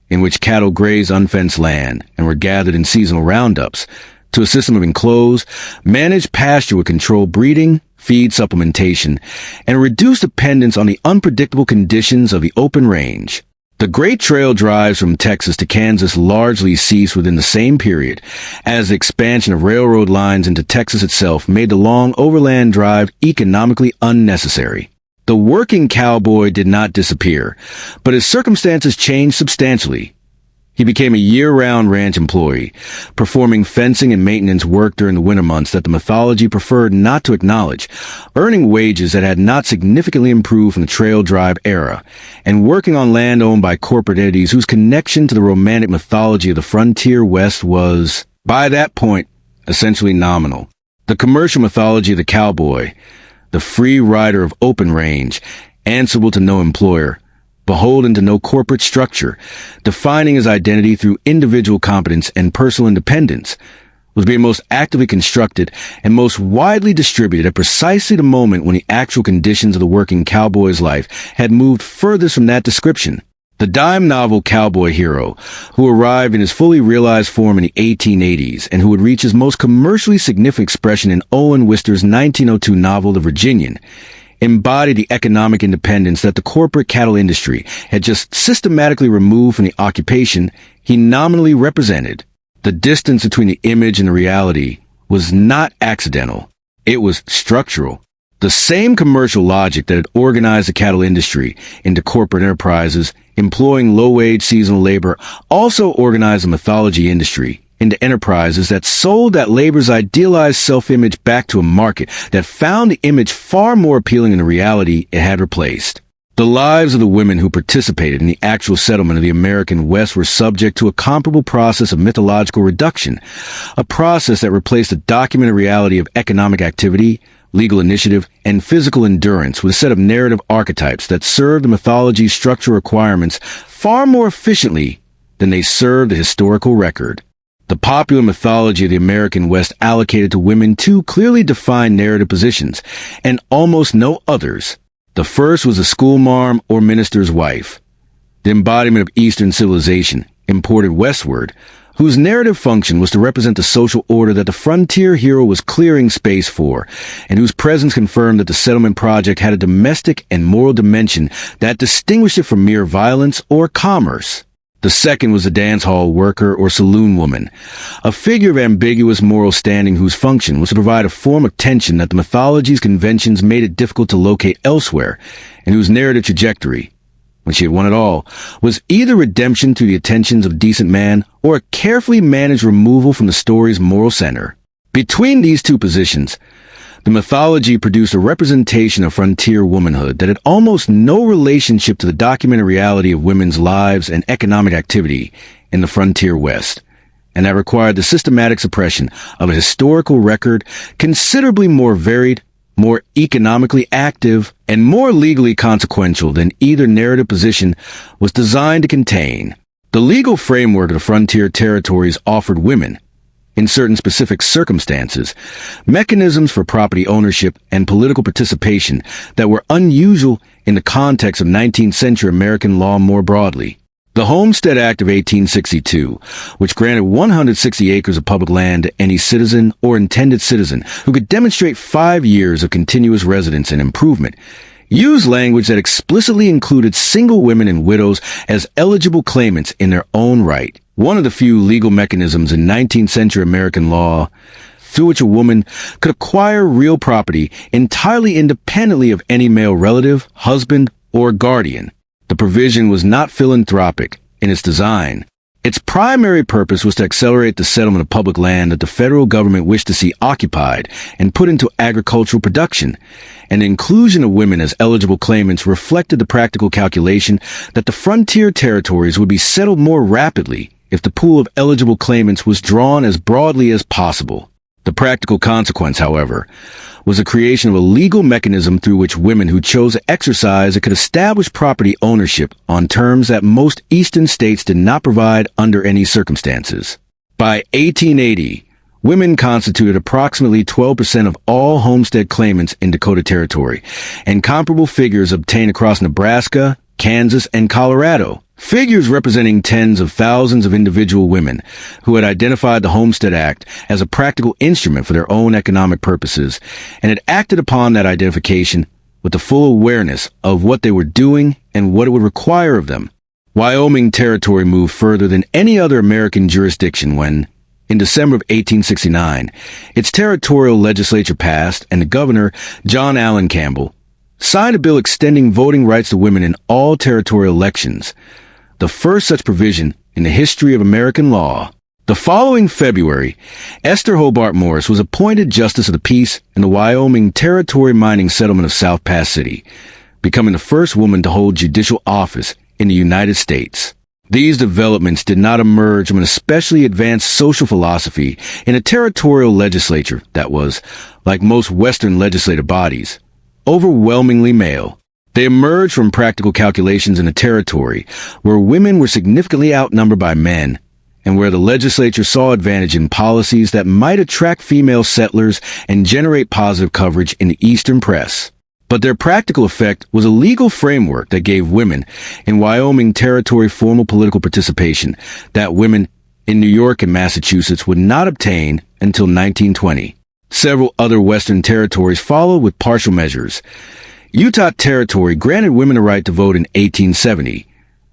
in which cattle grazed unfenced land and were gathered in seasonal roundups, to a system of enclosed, managed pasture with controlled breeding, feed supplementation, and reduced dependence on the unpredictable conditions of the open range. The Great Trail drives from Texas to Kansas largely ceased within the same period, as the expansion of railroad lines into Texas itself made the long overland drive economically unnecessary. The working cowboy did not disappear, but his circumstances changed substantially. He became a year-round ranch employee, performing fencing and maintenance work during the winter months that the mythology preferred not to acknowledge, earning wages that had not significantly improved from the trail drive era, and working on land owned by corporate entities whose connection to the romantic mythology of the frontier West was, by that point, essentially nominal. The commercial mythology of the cowboy, the free rider of open range, answerable to no employer, beholden to no corporate structure, defining his identity through individual competence and personal independence, was being most actively constructed and most widely distributed at precisely the moment when the actual conditions of the working cowboy's life had moved furthest from that description. The dime novel cowboy hero, who arrived in his fully realized form in the 1880s and who would reach his most commercially significant expression in Owen Wister's 1902 novel The Virginian, embodied the economic independence that the corporate cattle industry had just systematically removed from the occupation he nominally represented. The distance between the image and the reality was not accidental. It was structural. The same commercial logic that had organized the cattle industry into corporate enterprises employing low-wage seasonal labor also organized the mythology industry into enterprises that sold that labor's idealized self-image back to a market that found the image far more appealing than the reality it had replaced. The lives of the women who participated in the actual settlement of the American West were subject to a comparable process of mythological reduction, a process that replaced the documented reality of economic activity, legal initiative, and physical endurance with a set of narrative archetypes that served the mythology's structural requirements far more efficiently than they served the historical record. The popular mythology of the American West allocated to women two clearly defined narrative positions, and almost no others. The first was the schoolmarm or minister's wife, the embodiment of Eastern civilization, imported westward, whose narrative function was to represent the social order that the frontier hero was clearing space for, and whose presence confirmed that the settlement project had a domestic and moral dimension that distinguished it from mere violence or commerce. The second was a dance hall worker or saloon woman, a figure of ambiguous moral standing whose function was to provide a form of tension that the mythology's conventions made it difficult to locate elsewhere, and whose narrative trajectory, when she had won it all, was either redemption through the attentions of a decent man or a carefully managed removal from the story's moral center. Between these two positions, the mythology produced a representation of frontier womanhood that had almost no relationship to the documented reality of women's lives and economic activity in the frontier West, and that required the systematic suppression of a historical record considerably more varied, more economically active, and more legally consequential than either narrative position was designed to contain. The legal framework of the frontier territories offered women, in certain specific circumstances, mechanisms for property ownership and political participation that were unusual in the context of 19th century American law more broadly. The Homestead Act of 1862, which granted 160 acres of public land to any citizen or intended citizen who could demonstrate 5 years of continuous residence and improvement, used language that explicitly included single women and widows as eligible claimants in their own right, one of the few legal mechanisms in 19th century American law through which a woman could acquire real property entirely independently of any male relative, husband, or guardian. The provision was not philanthropic in its design. Its primary purpose was to accelerate the settlement of public land that the federal government wished to see occupied and put into agricultural production, and the inclusion of women as eligible claimants reflected the practical calculation that the frontier territories would be settled more rapidly if the pool of eligible claimants was drawn as broadly as possible. The practical consequence, however, was the creation of a legal mechanism through which women who chose to exercise it could establish property ownership on terms that most eastern states did not provide under any circumstances. By 1880, women constituted approximately 12% of all homestead claimants in Dakota Territory, and comparable figures obtained across Nebraska, Kansas, and Colorado. Figures representing tens of thousands of individual women who had identified the Homestead Act as a practical instrument for their own economic purposes and had acted upon that identification with the full awareness of what they were doing and what it would require of them. Wyoming Territory moved further than any other American jurisdiction when, in December of 1869, its territorial legislature passed and the governor, John Allen Campbell, signed a bill extending voting rights to women in all territorial elections, the first such provision in the history of American law. The following February, Esther Hobart Morris was appointed Justice of the Peace in the Wyoming Territory mining settlement of South Pass City, becoming the first woman to hold judicial office in the United States. These developments did not emerge from an especially advanced social philosophy in a territorial legislature that was, like most Western legislative bodies, overwhelmingly male. They emerged from practical calculations in a territory where women were significantly outnumbered by men, and where the legislature saw advantage in policies that might attract female settlers and generate positive coverage in the Eastern press. But their practical effect was a legal framework that gave women in Wyoming Territory formal political participation that women in New York and Massachusetts would not obtain until 1920. Several other Western territories followed with partial measures. Utah Territory granted women the right to vote in 1870,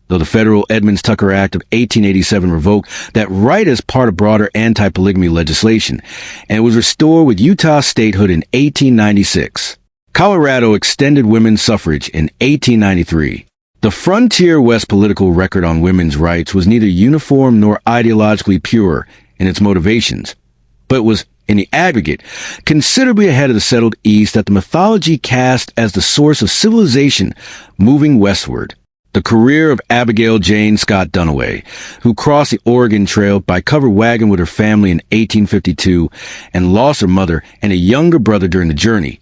though the federal Edmunds-Tucker Act of 1887 revoked that right as part of broader anti-polygamy legislation, and it was restored with Utah statehood in 1896. Colorado extended women's suffrage in 1893. The frontier West political record on women's rights was neither uniform nor ideologically pure in its motivations, but was, in the aggregate, considerably ahead of the settled East that the mythology cast as the source of civilization moving westward. The career of Abigail Jane Scott Duniway, who crossed the Oregon Trail by covered wagon with her family in 1852 and lost her mother and a younger brother during the journey,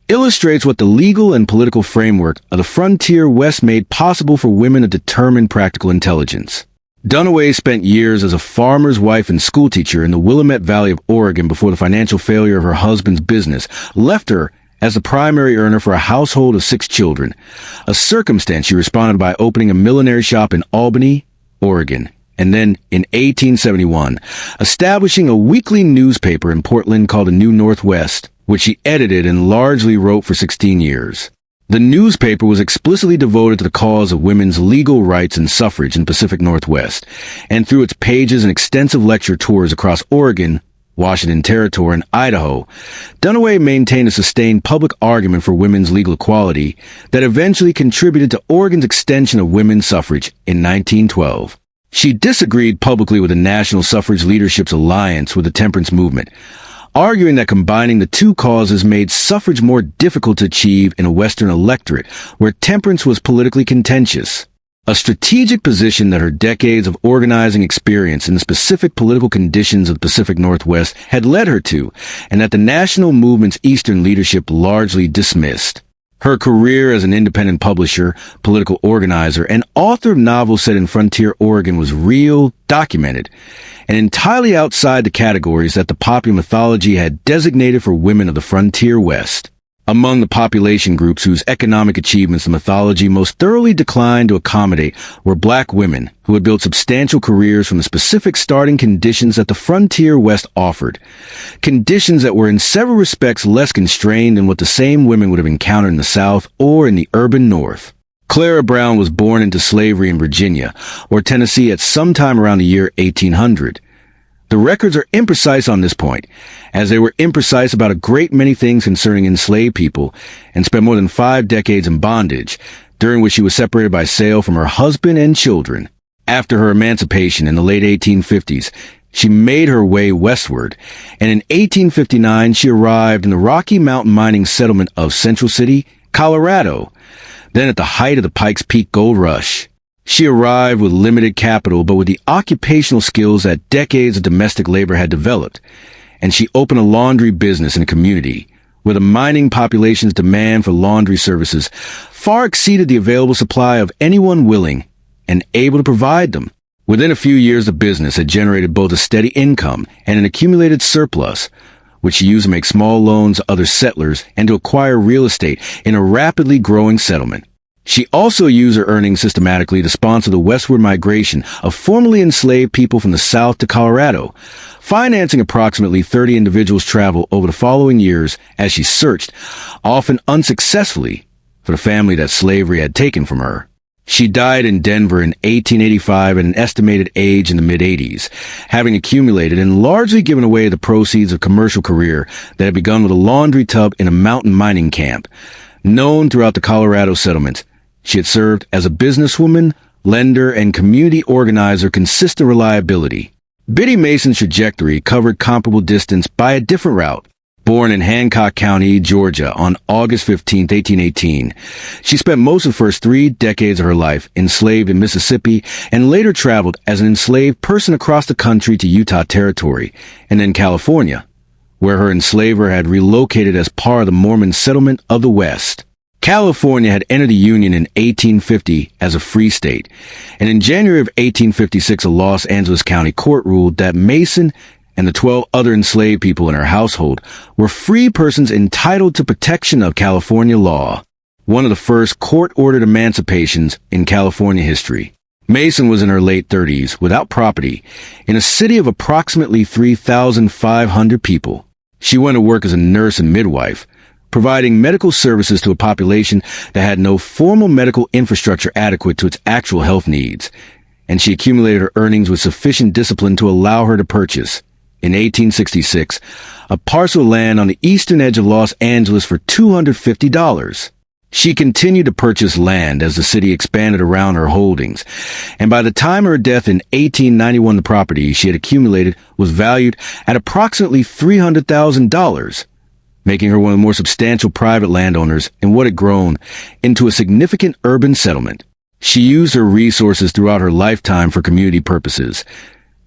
illustrates what the legal and political framework of the frontier West made possible for women of determined practical intelligence. Duniway spent years as a farmer's wife and schoolteacher in the Willamette Valley of Oregon before the financial failure of her husband's business left her as the primary earner for a household of 6 children, a circumstance she responded by opening a millinery shop in Albany, Oregon, and then, in 1871, establishing a weekly newspaper in Portland called the New Northwest, which she edited and largely wrote for 16 years. The newspaper was explicitly devoted to the cause of women's legal rights and suffrage in the Pacific Northwest, and through its pages and extensive lecture tours across Oregon, Washington Territory, and Idaho, Duniway maintained a sustained public argument for women's legal equality that eventually contributed to Oregon's extension of women's suffrage in 1912. She disagreed publicly with the National Suffrage Leadership's alliance with the temperance movement, arguing that combining the two causes made suffrage more difficult to achieve in a Western electorate where temperance was politically contentious, a strategic position that her decades of organizing experience in the specific political conditions of the Pacific Northwest had led her to, and that the national movement's Eastern leadership largely dismissed. Her career as an independent publisher, political organizer, and author of novels set in frontier Oregon was real, documented, and entirely outside the categories that the popular mythology had designated for women of the frontier West. Among the population groups whose economic achievements the mythology most thoroughly declined to accommodate were black women who had built substantial careers from the specific starting conditions that the frontier West offered, conditions that were in several respects less constrained than what the same women would have encountered in the South or in the urban North. Clara Brown was born into slavery in Virginia or Tennessee at some time around the year 1800. The records are imprecise on this point, as they were imprecise about a great many things concerning enslaved people, and spent more than 5 decades in bondage, during which she was separated by sale from her husband and children. After her emancipation in the late 1850s, she made her way westward, and in 1859 she arrived in the Rocky Mountain mining settlement of Central City, Colorado, then at the height of the Pikes Peak Gold Rush. She arrived with limited capital, but with the occupational skills that decades of domestic labor had developed, and she opened a laundry business in a community where the mining population's demand for laundry services far exceeded the available supply of anyone willing and able to provide them. Within a few years, the business had generated both a steady income and an accumulated surplus, which she used to make small loans to other settlers and to acquire real estate in a rapidly growing settlement. She also used her earnings systematically to sponsor the westward migration of formerly enslaved people from the South to Colorado, financing approximately 30 individuals' travel over the following years as she searched, often unsuccessfully, for the family that slavery had taken from her. She died in Denver in 1885 at an estimated age in the mid-80s, having accumulated and largely given away the proceeds of a commercial career that had begun with a laundry tub in a mountain mining camp. Known throughout the Colorado settlement, she had served as a businesswoman, lender, and community organizer consistent reliability. Biddy Mason's trajectory covered comparable distance by a different route. Born in Hancock County, Georgia, on August 15, 1818, she spent most of the first 3 decades of her life enslaved in Mississippi and later traveled as an enslaved person across the country to Utah Territory and then California, where her enslaver had relocated as part of the Mormon settlement of the West. California had entered the Union in 1850 as a free state, and in January of 1856 a Los Angeles County court ruled that Mason and the 12 other enslaved people in her household were free persons entitled to protection of California law, one of the first court-ordered emancipations in California history. Mason was in her late 30s, without property, in a city of approximately 3,500 people. She went to work as a nurse and midwife, providing medical services to a population that had no formal medical infrastructure adequate to its actual health needs, and she accumulated her earnings with sufficient discipline to allow her to purchase, in 1866, a parcel of land on the eastern edge of Los Angeles for $250. She continued to purchase land as the city expanded around her holdings, and by the time of her death in 1891, the property she had accumulated was valued at approximately $300,000, making her one of the more substantial private landowners in what had grown into a significant urban settlement. She used her resources throughout her lifetime for community purposes,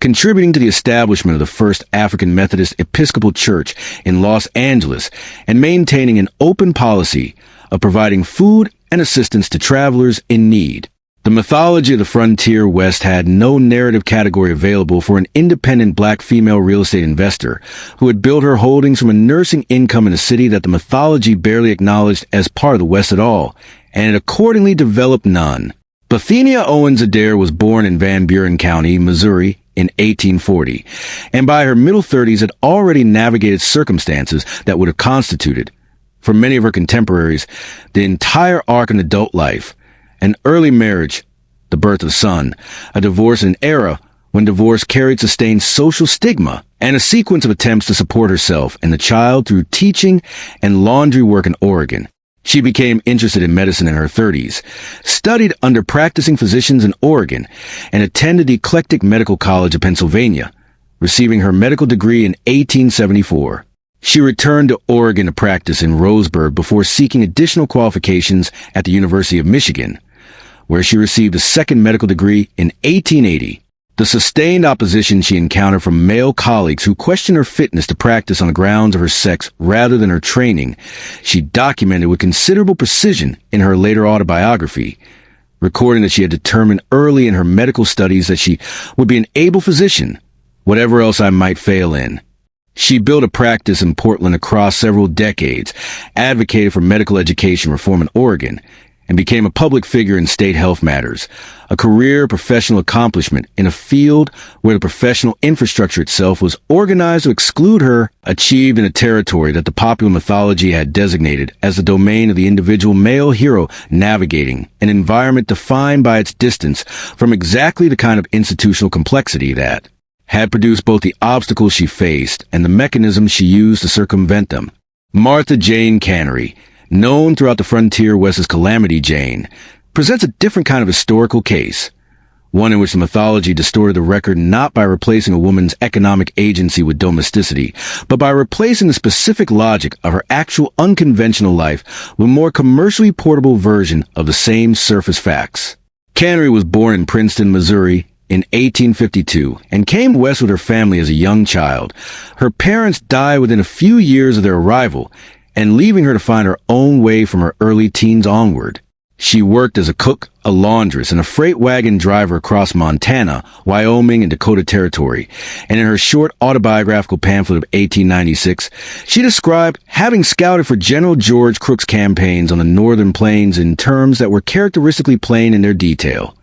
contributing to the establishment of the first African Methodist Episcopal Church in Los Angeles and maintaining an open policy of providing food and assistance to travelers in need. The mythology of the frontier West had no narrative category available for an independent black female real estate investor who had built her holdings from a nursing income in a city that the mythology barely acknowledged as part of the West at all, and it accordingly developed none. Bithynia Owens Adair was born in Van Buren County, Missouri, in 1840, and by her middle 30s had already navigated circumstances that would have constituted, for many of her contemporaries, the entire arc of adult life: an early marriage, the birth of a son, a divorce in an era when divorce carried sustained social stigma, and a sequence of attempts to support herself and the child through teaching and laundry work in Oregon. She became interested in medicine in her 30s, studied under practicing physicians in Oregon, and attended the Eclectic Medical College of Pennsylvania, receiving her medical degree in 1874. She returned to Oregon to practice in Roseburg before seeking additional qualifications at the University of Michigan, where she received a second medical degree in 1880. The sustained opposition she encountered from male colleagues who questioned her fitness to practice on the grounds of her sex rather than her training, she documented with considerable precision in her later autobiography, recording that she had determined early in her medical studies that she would be an able physician, whatever else I might fail in. She built a practice in Portland across several decades, advocated for medical education reform in Oregon, and became a public figure in state health matters, a career professional accomplishment in a field where the professional infrastructure itself was organized to exclude her, achieved in a territory that the popular mythology had designated as the domain of the individual male hero navigating an environment defined by its distance from exactly the kind of institutional complexity that had produced both the obstacles she faced and the mechanisms she used to circumvent them. Martha Jane Cannery, known throughout the frontier West as Calamity Jane, presents a different kind of historical case, one in which the mythology distorted the record not by replacing a woman's economic agency with domesticity, but by replacing the specific logic of her actual unconventional life with a more commercially portable version of the same surface facts. Cannery was born in Princeton, Missouri, in 1852, and came west with her family as a young child. Her parents died within a few years of their arrival, and leaving her to find her own way from her early teens onward. She worked as a cook, a laundress, and a freight wagon driver across Montana, Wyoming, and Dakota Territory, and in her short autobiographical pamphlet of 1896, she described having scouted for General George Crook's campaigns on the northern plains in terms that were characteristically plain in their detail.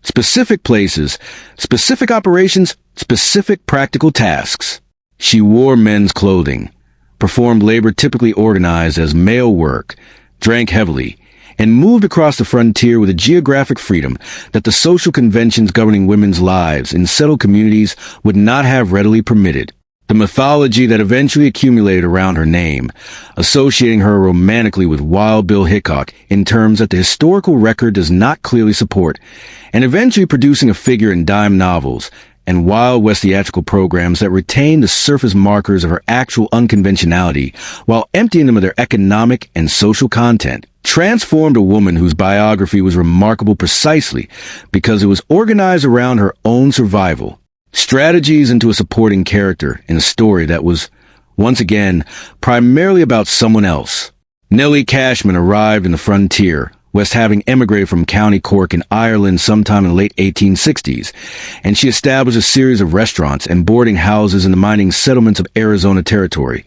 Specific places, specific operations, specific practical tasks. She wore men's clothing, performed labor typically organized as male work, drank heavily, and moved across the frontier with a geographic freedom that the social conventions governing women's lives in settled communities would not have readily permitted. The mythology that eventually accumulated around her name, associating her romantically with Wild Bill Hickok in terms that the historical record does not clearly support, and eventually producing a figure in dime novels and Wild West theatrical programs that retain the surface markers of her actual unconventionality while emptying them of their economic and social content, transformed a woman whose biography was remarkable precisely because it was organized around her own survival. Strategies into a supporting character in a story that was, once again, primarily about someone else. Nellie Cashman arrived in the frontier, West having emigrated from County Cork in Ireland sometime in the late 1860s, and she established a series of restaurants and boarding houses in the mining settlements of Arizona Territory.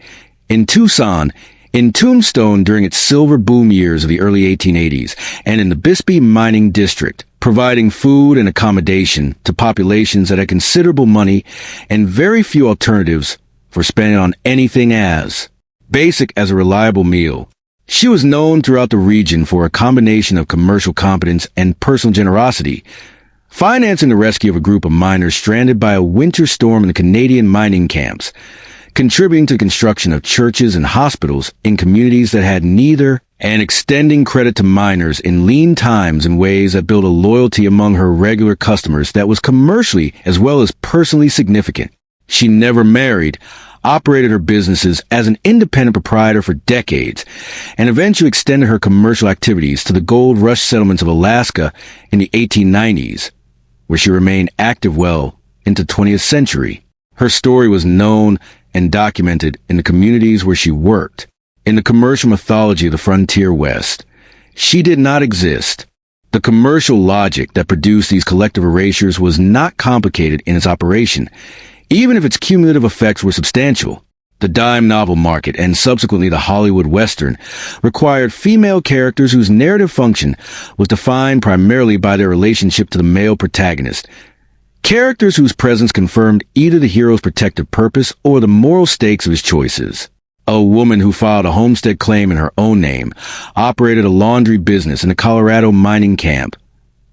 In Tucson, in Tombstone during its silver boom years of the early 1880s, and in the Bisbee Mining District, providing food and accommodation to populations that had considerable money and very few alternatives for spending on anything as basic as a reliable meal. She was known throughout the region for a combination of commercial competence and personal generosity, financing the rescue of a group of miners stranded by a winter storm in the Canadian mining camps, contributing to the construction of churches and hospitals in communities that had neither, and extending credit to miners in lean times in ways that built a loyalty among her regular customers that was commercially as well as personally significant. She never married, operated her businesses as an independent proprietor for decades, and eventually extended her commercial activities to the gold rush settlements of Alaska in the 1890s, where she remained active well into the 20th century. Her story was known and documented in the communities where she worked. In the commercial mythology of the frontier West, she did not exist. The commercial logic that produced these collective erasures was not complicated in its operation, even if its cumulative effects were substantial. The dime novel market, and subsequently the Hollywood Western, required female characters whose narrative function was defined primarily by their relationship to the male protagonist. Characters whose presence confirmed either the hero's protective purpose or the moral stakes of his choices. A woman who filed a homestead claim in her own name, operated a laundry business in a Colorado mining camp,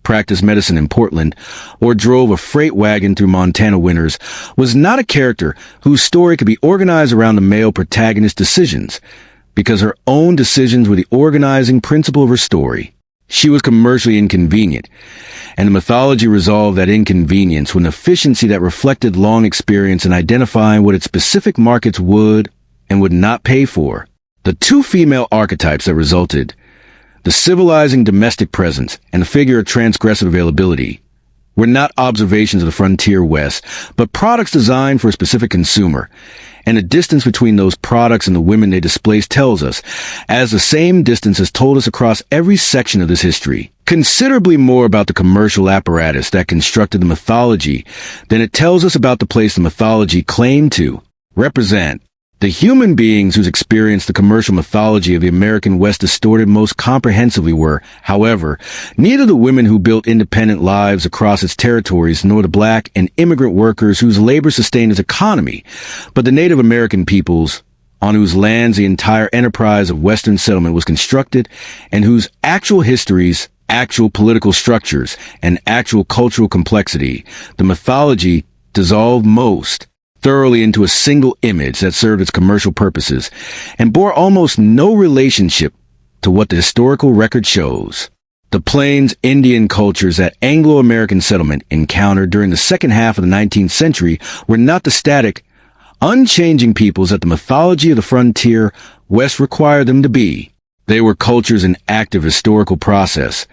practiced medicine in Portland, or drove a freight wagon through Montana winters was not a character whose story could be organized around the male protagonist's decisions, because her own decisions were the organizing principle of her story. She was commercially inconvenient, and the mythology resolved that inconvenience with an efficiency that reflected long experience in identifying what its specific markets would and would not pay for. The two female archetypes that resulted, the civilizing domestic presence and the figure of transgressive availability, were not observations of the frontier West, but products designed for a specific consumer, and the distance between those products and the women they displaced tells us, as the same distance has told us across every section of this history, considerably more about the commercial apparatus that constructed the mythology than it tells us about the place the mythology claimed to represent the human beings whose experience the commercial mythology of the American West distorted most comprehensively were, however, neither the women who built independent lives across its territories nor the black and immigrant workers whose labor sustained its economy, but the Native American peoples on whose lands the entire enterprise of Western settlement was constructed and whose actual histories, actual political structures, and actual cultural complexity the mythology dissolved most thoroughly into a single image that served its commercial purposes and bore almost no relationship to what the historical record shows. The Plains Indian cultures that Anglo-American settlement encountered during the second half of the 19th century were not the static, unchanging peoples that the mythology of the frontier West required them to be. They were cultures in active historical process,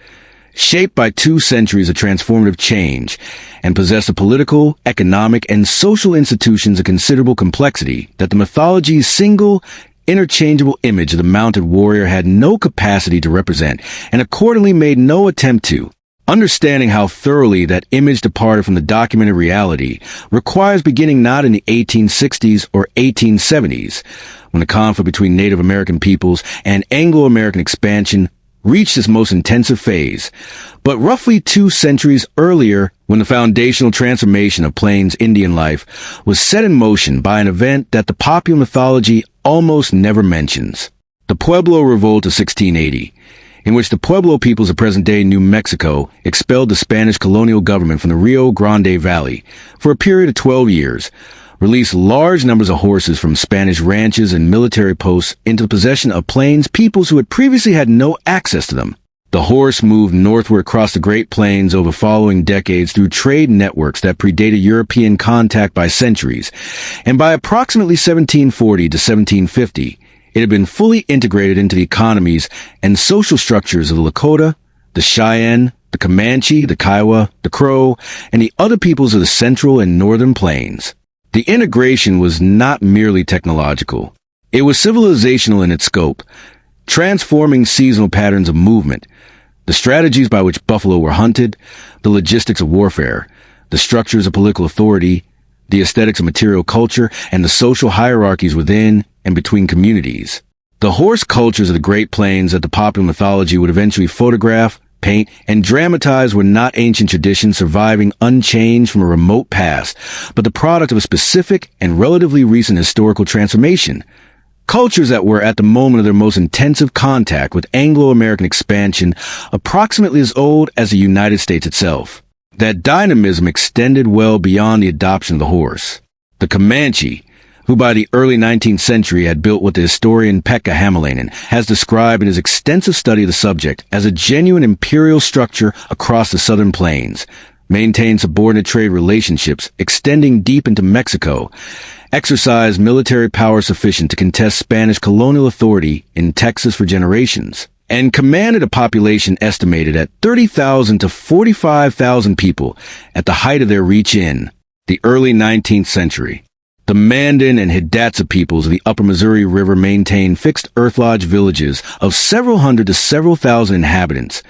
shaped by 2 centuries of transformative change, and possessed a political, economic, and social institutions of considerable complexity that the mythology's single, interchangeable image of the mounted warrior had no capacity to represent, and accordingly made no attempt to. Understanding how thoroughly that image departed from the documented reality requires beginning not in the 1860s or 1870s, when the conflict between Native American peoples and Anglo-American expansion reached its most intensive phase, but roughly 2 centuries earlier, when the foundational transformation of Plains Indian life was set in motion by an event that the popular mythology almost never mentions: the Pueblo Revolt of 1680, in which the Pueblo peoples of present-day New Mexico expelled the Spanish colonial government from the Rio Grande Valley for a period of 12 years, released large numbers of horses from Spanish ranches and military posts into the possession of Plains peoples who had previously had no access to them. The horse moved northward across the Great Plains over the following decades through trade networks that predated European contact by centuries, and by approximately 1740 to 1750, it had been fully integrated into the economies and social structures of the Lakota, the Cheyenne, the Comanche, the Kiowa, the Crow, and the other peoples of the central and northern plains. The integration was not merely technological. It was civilizational in its scope, transforming seasonal patterns of movement, the strategies by which buffalo were hunted, the logistics of warfare, the structures of political authority, the aesthetics of material culture, and the social hierarchies within and between communities. The horse cultures of the Great Plains that the popular mythology would eventually photograph, paint, and dramatize were not ancient traditions surviving unchanged from a remote past, but the product of a specific and relatively recent historical transformation. Cultures that were at the moment of their most intensive contact with Anglo-American expansion approximately as old as the United States itself. That dynamism extended well beyond the adoption of the horse. The Comanche, who by the early 19th century had built what the historian Pekka Hamalainen has described in his extensive study of the subject as a genuine imperial structure across the southern plains, maintained subordinate trade relationships extending deep into Mexico, exercised military power sufficient to contest Spanish colonial authority in Texas for generations, and commanded a population estimated at 30,000 to 45,000 people at the height of their reach in the early 19th century. The Mandan and Hidatsa peoples of the upper Missouri River maintained fixed earth lodge villages of several hundred to several thousand inhabitants,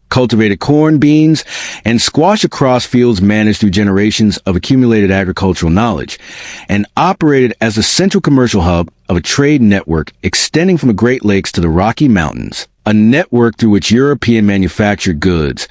cultivated corn, beans, and squash across fields managed through generations of accumulated agricultural knowledge, and operated as the central commercial hub of a trade network extending from the Great Lakes to the Rocky Mountains, a network through which European manufactured goods,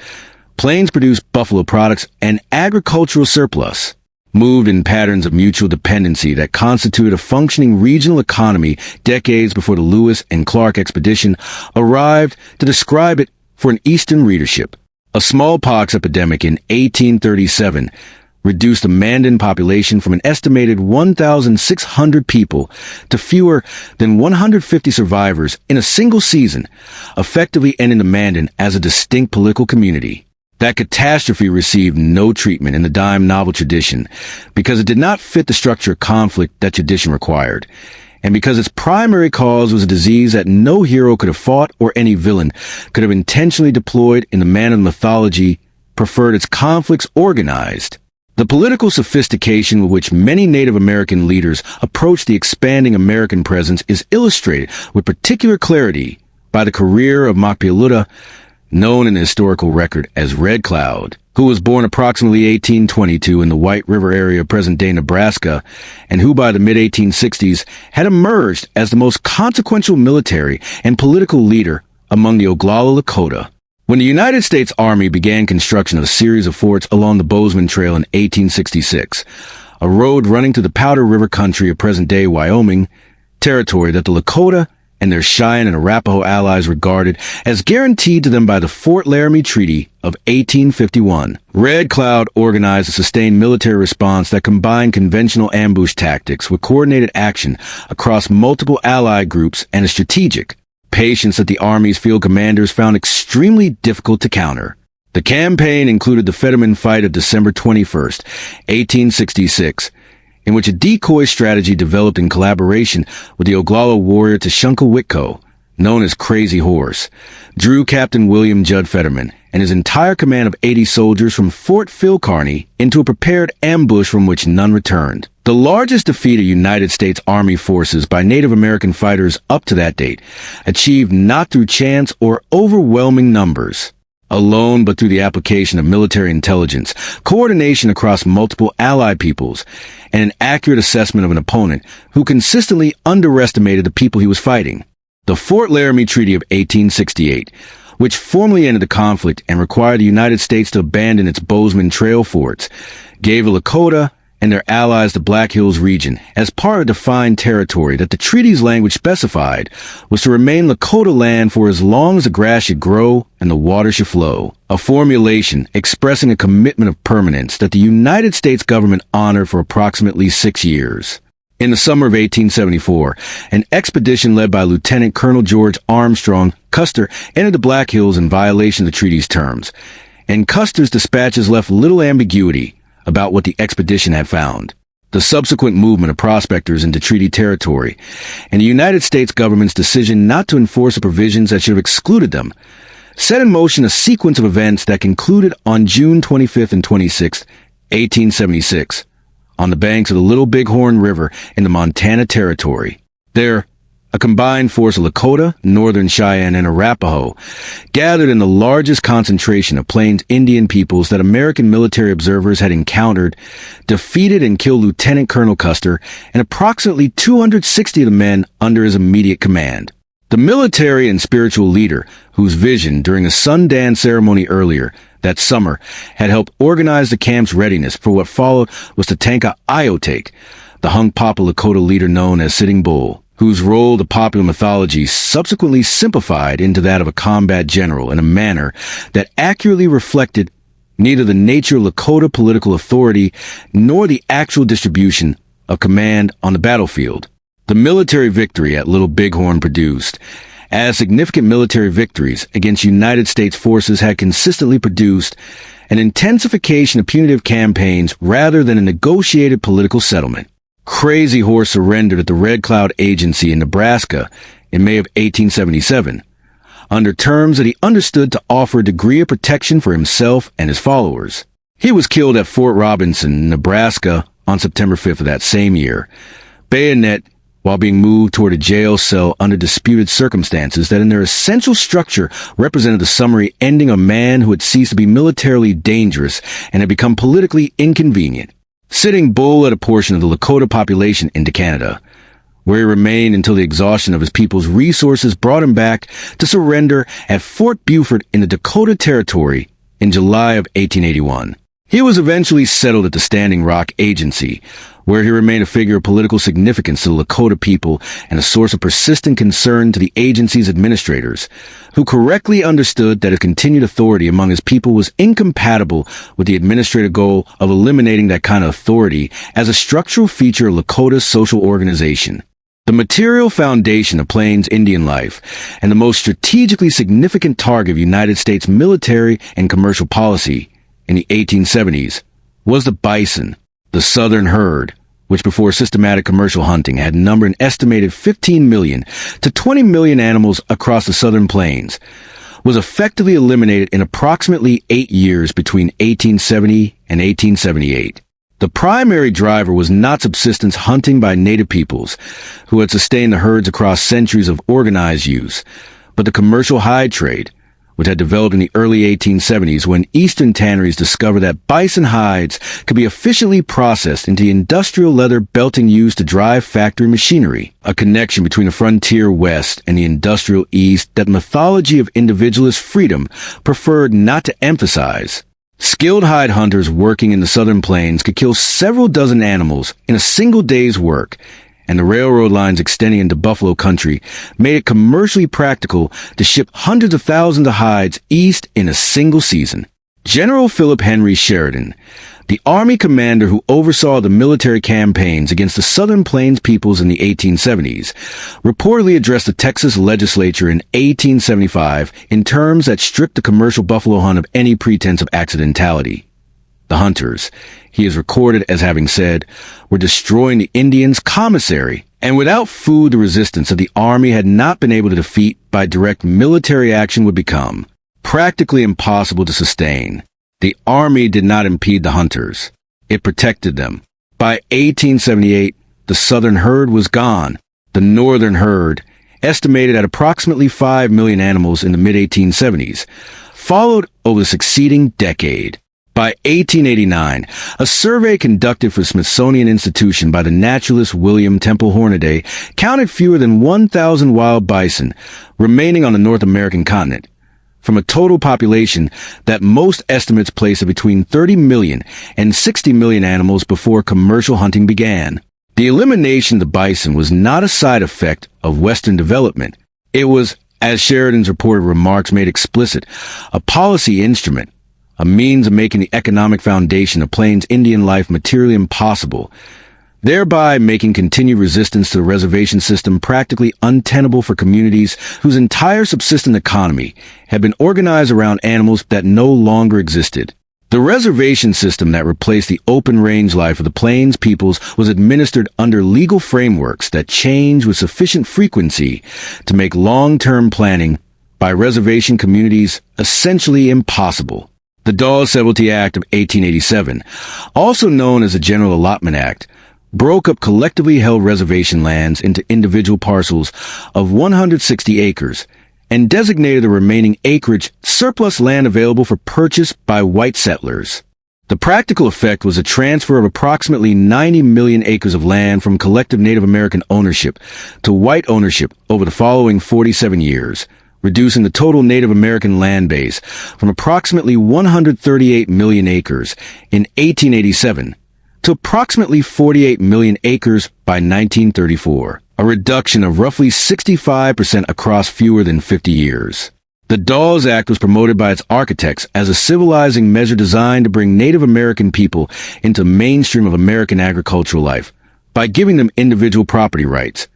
plains-produced buffalo products, and agricultural surplus moved in patterns of mutual dependency that constituted a functioning regional economy decades before the Lewis and Clark expedition arrived to describe it for an Eastern readership. A smallpox epidemic in 1837 reduced the Mandan population from an estimated 1,600 people to fewer than 150 survivors in a single season, effectively ending the Mandan as a distinct political community. That catastrophe received no treatment in the dime novel tradition because it did not fit the structure of conflict that tradition required, and because its primary cause was a disease that no hero could have fought or any villain could have intentionally deployed in the manner of mythology preferred its conflicts organized. The political sophistication with which many Native American leaders approached the expanding American presence is illustrated with particular clarity by the career of Machpelah, known in the historical record as Red Cloud. who was born approximately 1822 in the White River area of present-day Nebraska, and who by the mid-1860s had emerged as the most consequential military and political leader among the Oglala Lakota. When the United States Army began construction of a series of forts along the Bozeman Trail in 1866, a road running to the Powder River country of present-day Wyoming, territory that the Lakota and their Cheyenne and Arapaho allies regarded as guaranteed to them by the Fort Laramie Treaty of 1851. Red Cloud organized a sustained military response that combined conventional ambush tactics with coordinated action across multiple allied groups and a strategic patience that the Army's field commanders found extremely difficult to counter. The campaign included the Fetterman Fight of December 21st, 1866, in which a decoy strategy developed in collaboration with the Oglala warrior Tashunkle Whitco, known as Crazy Horse, drew Captain William Judd Fetterman and his entire command of 80 soldiers from Fort Phil Kearny into a prepared ambush from which none returned. The largest defeat of United States Army forces by Native American fighters up to that date, achieved not through chance or overwhelming numbers alone, but through the application of military intelligence, coordination across multiple allied peoples, and an accurate assessment of an opponent who consistently underestimated the people he was fighting. The Fort Laramie Treaty of 1868, which formally ended the conflict and required the United States to abandon its Bozeman Trail forts, gave the Lakota and their allies the Black Hills region as part of defined territory that the treaty's language specified was to remain Lakota land for as long as the grass should grow and the water should flow, a formulation expressing a commitment of permanence that the United States government honored for approximately 6 years. In the summer of 1874, an expedition led by Lieutenant Colonel George Armstrong Custer entered the Black Hills in violation of the treaty's terms, and Custer's dispatches left little ambiguity about what the expedition had found. The subsequent movement of prospectors into treaty territory, and the United States government's decision not to enforce the provisions that should have excluded them, set in motion a sequence of events that concluded on June 25th and 26th, 1876, on the banks of the Little Bighorn River in the Montana Territory. There, a combined force of Lakota, Northern Cheyenne, and Arapaho gathered in the largest concentration of Plains Indian peoples that American military observers had encountered, defeated and killed Lieutenant Colonel Custer and approximately 260 of the men under his immediate command. The military and spiritual leader, whose vision during a Sundance ceremony earlier that summer had helped organize the camp's readiness for what followed, was Tatanka Iotek, the Hunkpapa Lakota leader known as Sitting Bull, whose role the popular mythology subsequently simplified into that of a combat general in a manner that accurately reflected neither the nature of Lakota political authority nor the actual distribution of command on the battlefield. The military victory at Little Bighorn produced, as significant military victories against United States forces had consistently produced, an intensification of punitive campaigns rather than a negotiated political settlement. Crazy Horse surrendered at the Red Cloud Agency in Nebraska in May of 1877, under terms that he understood to offer a degree of protection for himself and his followers. He was killed at Fort Robinson, Nebraska, on September 5th of that same year, bayonet while being moved toward a jail cell under disputed circumstances that in their essential structure represented the summary ending of a man who had ceased to be militarily dangerous and had become politically inconvenient. Sitting Bull led a portion of the Lakota population into Canada, where he remained until the exhaustion of his people's resources brought him back to surrender at Fort Buford in the Dakota Territory in July of 1881. He was eventually settled at the Standing Rock Agency, where he remained a figure of political significance to the Lakota people and a source of persistent concern to the agency's administrators, who correctly understood that his continued authority among his people was incompatible with the administrative goal of eliminating that kind of authority as a structural feature of Lakota's social organization. The material foundation of Plains Indian life and the most strategically significant target of United States military and commercial policy in the 1870s was the bison, the southern herd, which before systematic commercial hunting had numbered an estimated 15 million to 20 million animals across the southern plains, was effectively eliminated in approximately 8 years between 1870 and 1878. The primary driver was not subsistence hunting by native peoples, who had sustained the herds across centuries of organized use, but the commercial hide trade, which had developed in the early 1870s when eastern tanneries discovered that bison hides could be efficiently processed into the industrial leather belting used to drive factory machinery, a connection between the frontier West and the industrial East that the mythology of individualist freedom preferred not to emphasize. Skilled hide hunters working in the southern plains could kill several dozen animals in a single day's work, and the railroad lines extending into buffalo country made it commercially practical to ship hundreds of thousands of hides east in a single season. General Philip Henry Sheridan, the Army commander who oversaw the military campaigns against the Southern Plains peoples in the 1870s, reportedly addressed the Texas legislature in 1875 in terms that stripped the commercial buffalo hunt of any pretense of accidentality. The hunters, he is recorded as having said, were destroying the Indians' commissary, and without food the resistance that the Army had not been able to defeat by direct military action would become practically impossible to sustain. The Army did not impede the hunters. It protected them. By 1878, the southern herd was gone. The northern herd, estimated at approximately 5 million animals in the mid-1870s, followed over the succeeding decade. By 1889, a survey conducted for the Smithsonian Institution by the naturalist William Temple Hornaday counted fewer than 1,000 wild bison remaining on the North American continent, from a total population that most estimates place at between 30 million and 60 million animals before commercial hunting began. The elimination of the bison was not a side effect of Western development. It was, as Sheridan's reported remarks made explicit, a policy instrument, a means of making the economic foundation of Plains Indian life materially impossible, thereby making continued resistance to the reservation system practically untenable for communities whose entire subsistent economy had been organized around animals that no longer existed. The reservation system that replaced the open-range life of the Plains peoples was administered under legal frameworks that changed with sufficient frequency to make long-term planning by reservation communities essentially impossible. The Dawes-Severalty Act of 1887, also known as the General Allotment Act, broke up collectively held reservation lands into individual parcels of 160 acres and designated the remaining acreage surplus land available for purchase by white settlers. The practical effect was a transfer of approximately 90 million acres of land from collective Native American ownership to white ownership over the following 47 years, reducing the total Native American land base from approximately 138 million acres in 1887 to approximately 48 million acres by 1934, a reduction of roughly 65% across fewer than 50 years. The Dawes Act was promoted by its architects as a civilizing measure designed to bring Native American people into the mainstream of American agricultural life by giving them individual property rights,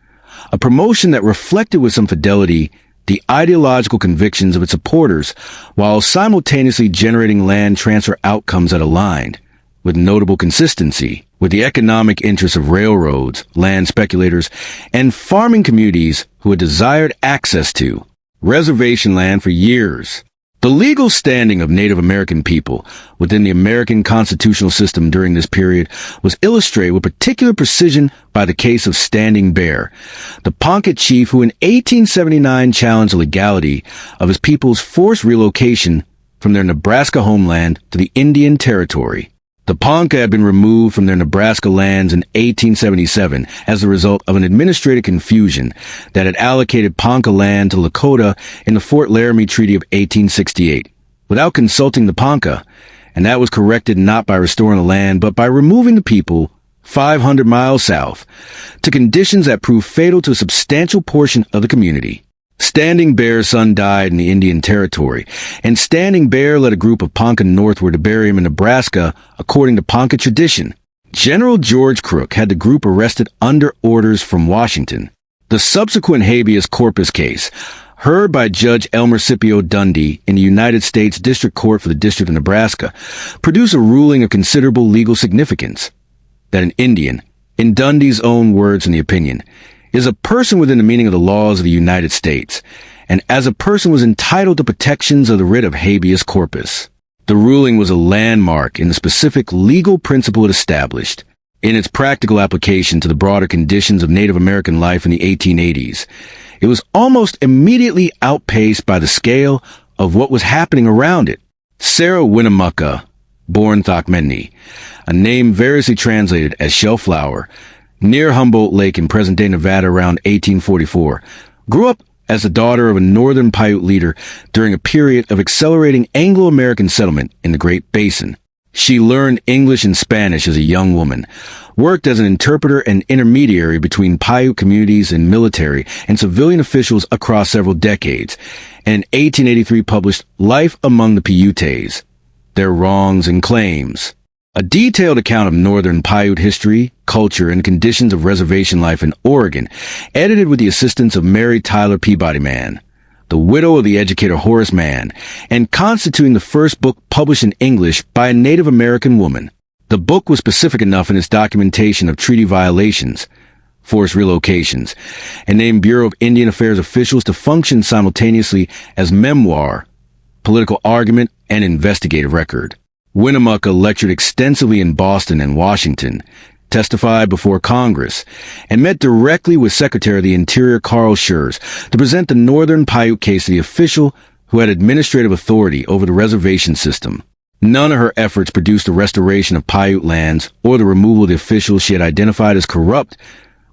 a promotion that reflected with some fidelity the ideological convictions of its supporters, while simultaneously generating land transfer outcomes that aligned, with notable consistency, with the economic interests of railroads, land speculators, and farming communities who had desired access to reservation land for years. The legal standing of Native American people within the American constitutional system during this period was illustrated with particular precision by the case of Standing Bear, the Ponca chief who in 1879 challenged the legality of his people's forced relocation from their Nebraska homeland to the Indian Territory. The Ponca had been removed from their Nebraska lands in 1877 as a result of an administrative confusion that had allocated Ponca land to Lakota in the Fort Laramie Treaty of 1868 without consulting the Ponca, and that was corrected not by restoring the land but by removing the people 500 miles south to conditions that proved fatal to a substantial portion of the community. Standing Bear's son died in the Indian Territory, and Standing Bear led a group of Ponca northward to bury him in Nebraska, according to Ponca tradition. General George Crook had the group arrested under orders from Washington. The subsequent habeas corpus case, heard by Judge Elmer Scipio Dundee in the United States District Court for the District of Nebraska, produced a ruling of considerable legal significance, that an Indian, in Dundee's own words in the opinion, is a person within the meaning of the laws of the United States, and as a person was entitled to protections of the writ of habeas corpus. The ruling was a landmark in the specific legal principle it established. In its practical application to the broader conditions of Native American life in the 1880s, it was almost immediately outpaced by the scale, of what was happening around it. Sarah Winnemucca, born Thakmenni, a name variously translated as Shellflower, near Humboldt Lake in present-day Nevada around 1844, grew up as the daughter of a northern Paiute leader during a period of accelerating Anglo-American settlement in the Great Basin. She learned English and Spanish as a young woman, worked as an interpreter and intermediary between Paiute communities and military and civilian officials across several decades, and in 1883 published Life Among the Paiutes, Their Wrongs and Claims, a detailed account of northern Paiute history, culture, and conditions of reservation life in Oregon, edited with the assistance of Mary Tyler Peabody Mann, the widow of the educator Horace Mann, and constituting the first book published in English by a Native American woman. The book was specific enough in its documentation of treaty violations, forced relocations, and named Bureau of Indian Affairs officials to function simultaneously as memoir, political argument, and investigative record. Winnemucca lectured extensively in Boston and Washington, testified before Congress, and met directly with Secretary of the Interior Carl Schurz to present the Northern Paiute case to the official who had administrative authority over the reservation system. None of her efforts produced the restoration of Paiute lands or the removal of the officials she had identified as corrupt,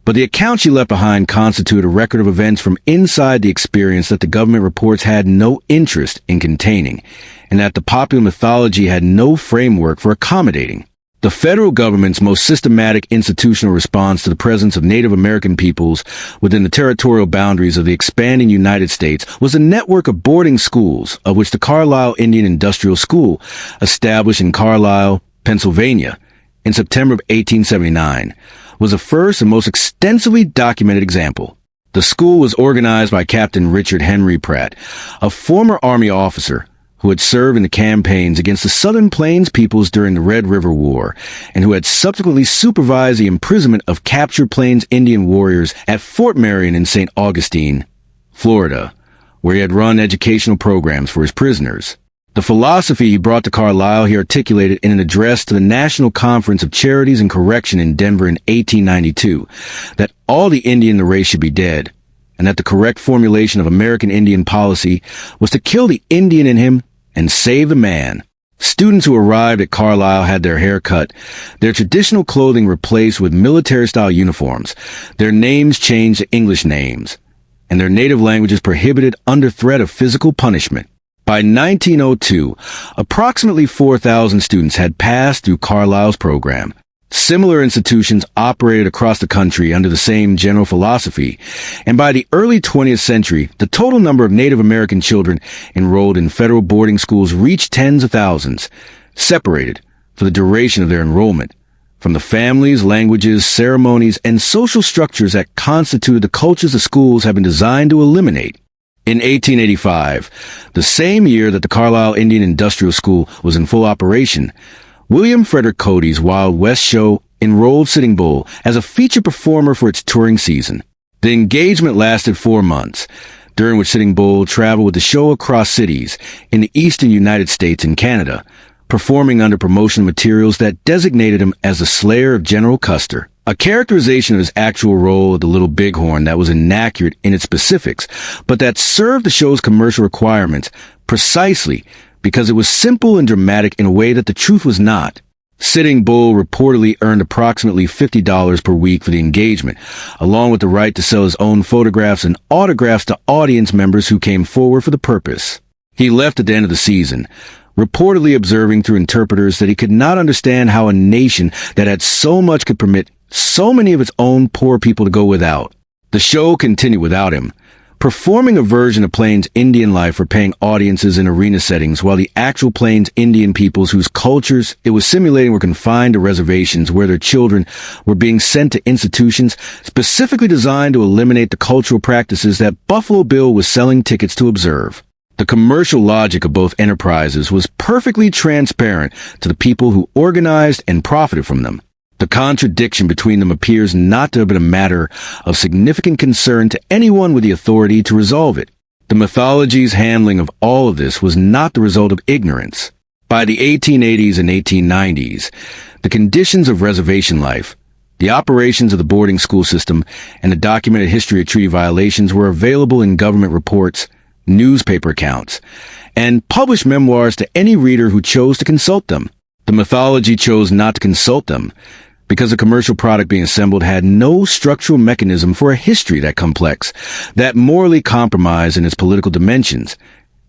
but the account she left behind constituted a record of events from inside the experience that the government reports had no interest in containing, and that the popular mythology had no framework for accommodating. The federal government's most systematic institutional response to the presence of Native American peoples within the territorial boundaries of the expanding United States was a network of boarding schools, of which the Carlisle Indian Industrial School, established in Carlisle, Pennsylvania, in September of 1879, was the first and most extensively documented example. The school was organized by Captain Richard Henry Pratt, a former Army officer who had served in the campaigns against the Southern Plains peoples during the Red River War, and who had subsequently supervised the imprisonment of captured Plains Indian warriors at Fort Marion in St. Augustine, Florida, where he had run educational programs for his prisoners. The philosophy he brought to Carlisle he articulated in an address to the National Conference of Charities and Correction in Denver in 1892, that all the Indian in the race should be dead, and that the correct formulation of American Indian policy was to kill the Indian in him and save the man. Students who arrived at Carlisle had their hair cut, their traditional clothing replaced with military-style uniforms, their names changed to English names, and their native languages prohibited under threat of physical punishment. By 1902, approximately 4,000 students had passed through Carlisle's program. Similar institutions operated across the country under the same general philosophy, and by the early 20th century, the total number of Native American children enrolled in federal boarding schools reached tens of thousands, separated, for the duration of their enrollment, from the families, languages, ceremonies, and social structures that constituted the cultures the schools have been designed to eliminate. In 1885, the same year that the Carlisle Indian Industrial School was in full operation, William Frederick Cody's Wild West show enrolled Sitting Bull as a featured performer for its touring season. The engagement lasted 4 months, during which Sitting Bull traveled with the show across cities in the eastern United States and Canada, performing under promotional materials that designated him as the Slayer of General Custer, a characterization of his actual role of the Little Bighorn that was inaccurate in its specifics, but that served the show's commercial requirements precisely because it was simple and dramatic in a way that the truth was not. Sitting Bull reportedly earned approximately $50 per week for the engagement, along with the right to sell his own photographs and autographs to audience members who came forward for the purpose. He left at the end of the season, reportedly observing through interpreters that he could not understand how a nation that had so much could permit so many of its own poor people to go without. The show continued without him, performing a version of Plains Indian life for paying audiences in arena settings, while the actual Plains Indian peoples whose cultures it was simulating were confined to reservations where their children were being sent to institutions specifically designed to eliminate the cultural practices that Buffalo Bill was selling tickets to observe. The commercial logic of both enterprises was perfectly transparent to the people who organized and profited from them. The contradiction between them appears not to have been a matter of significant concern to anyone with the authority to resolve it. The mythology's handling of all of this was not the result of ignorance. By the 1880s and 1890s, the conditions of reservation life, the operations of the boarding school system, and the documented history of treaty violations were available in government reports, newspaper accounts, and published memoirs to any reader who chose to consult them. The mythology chose not to consult them because the commercial product being assembled had no structural mechanism for a history that complex, that morally compromised in its political dimensions,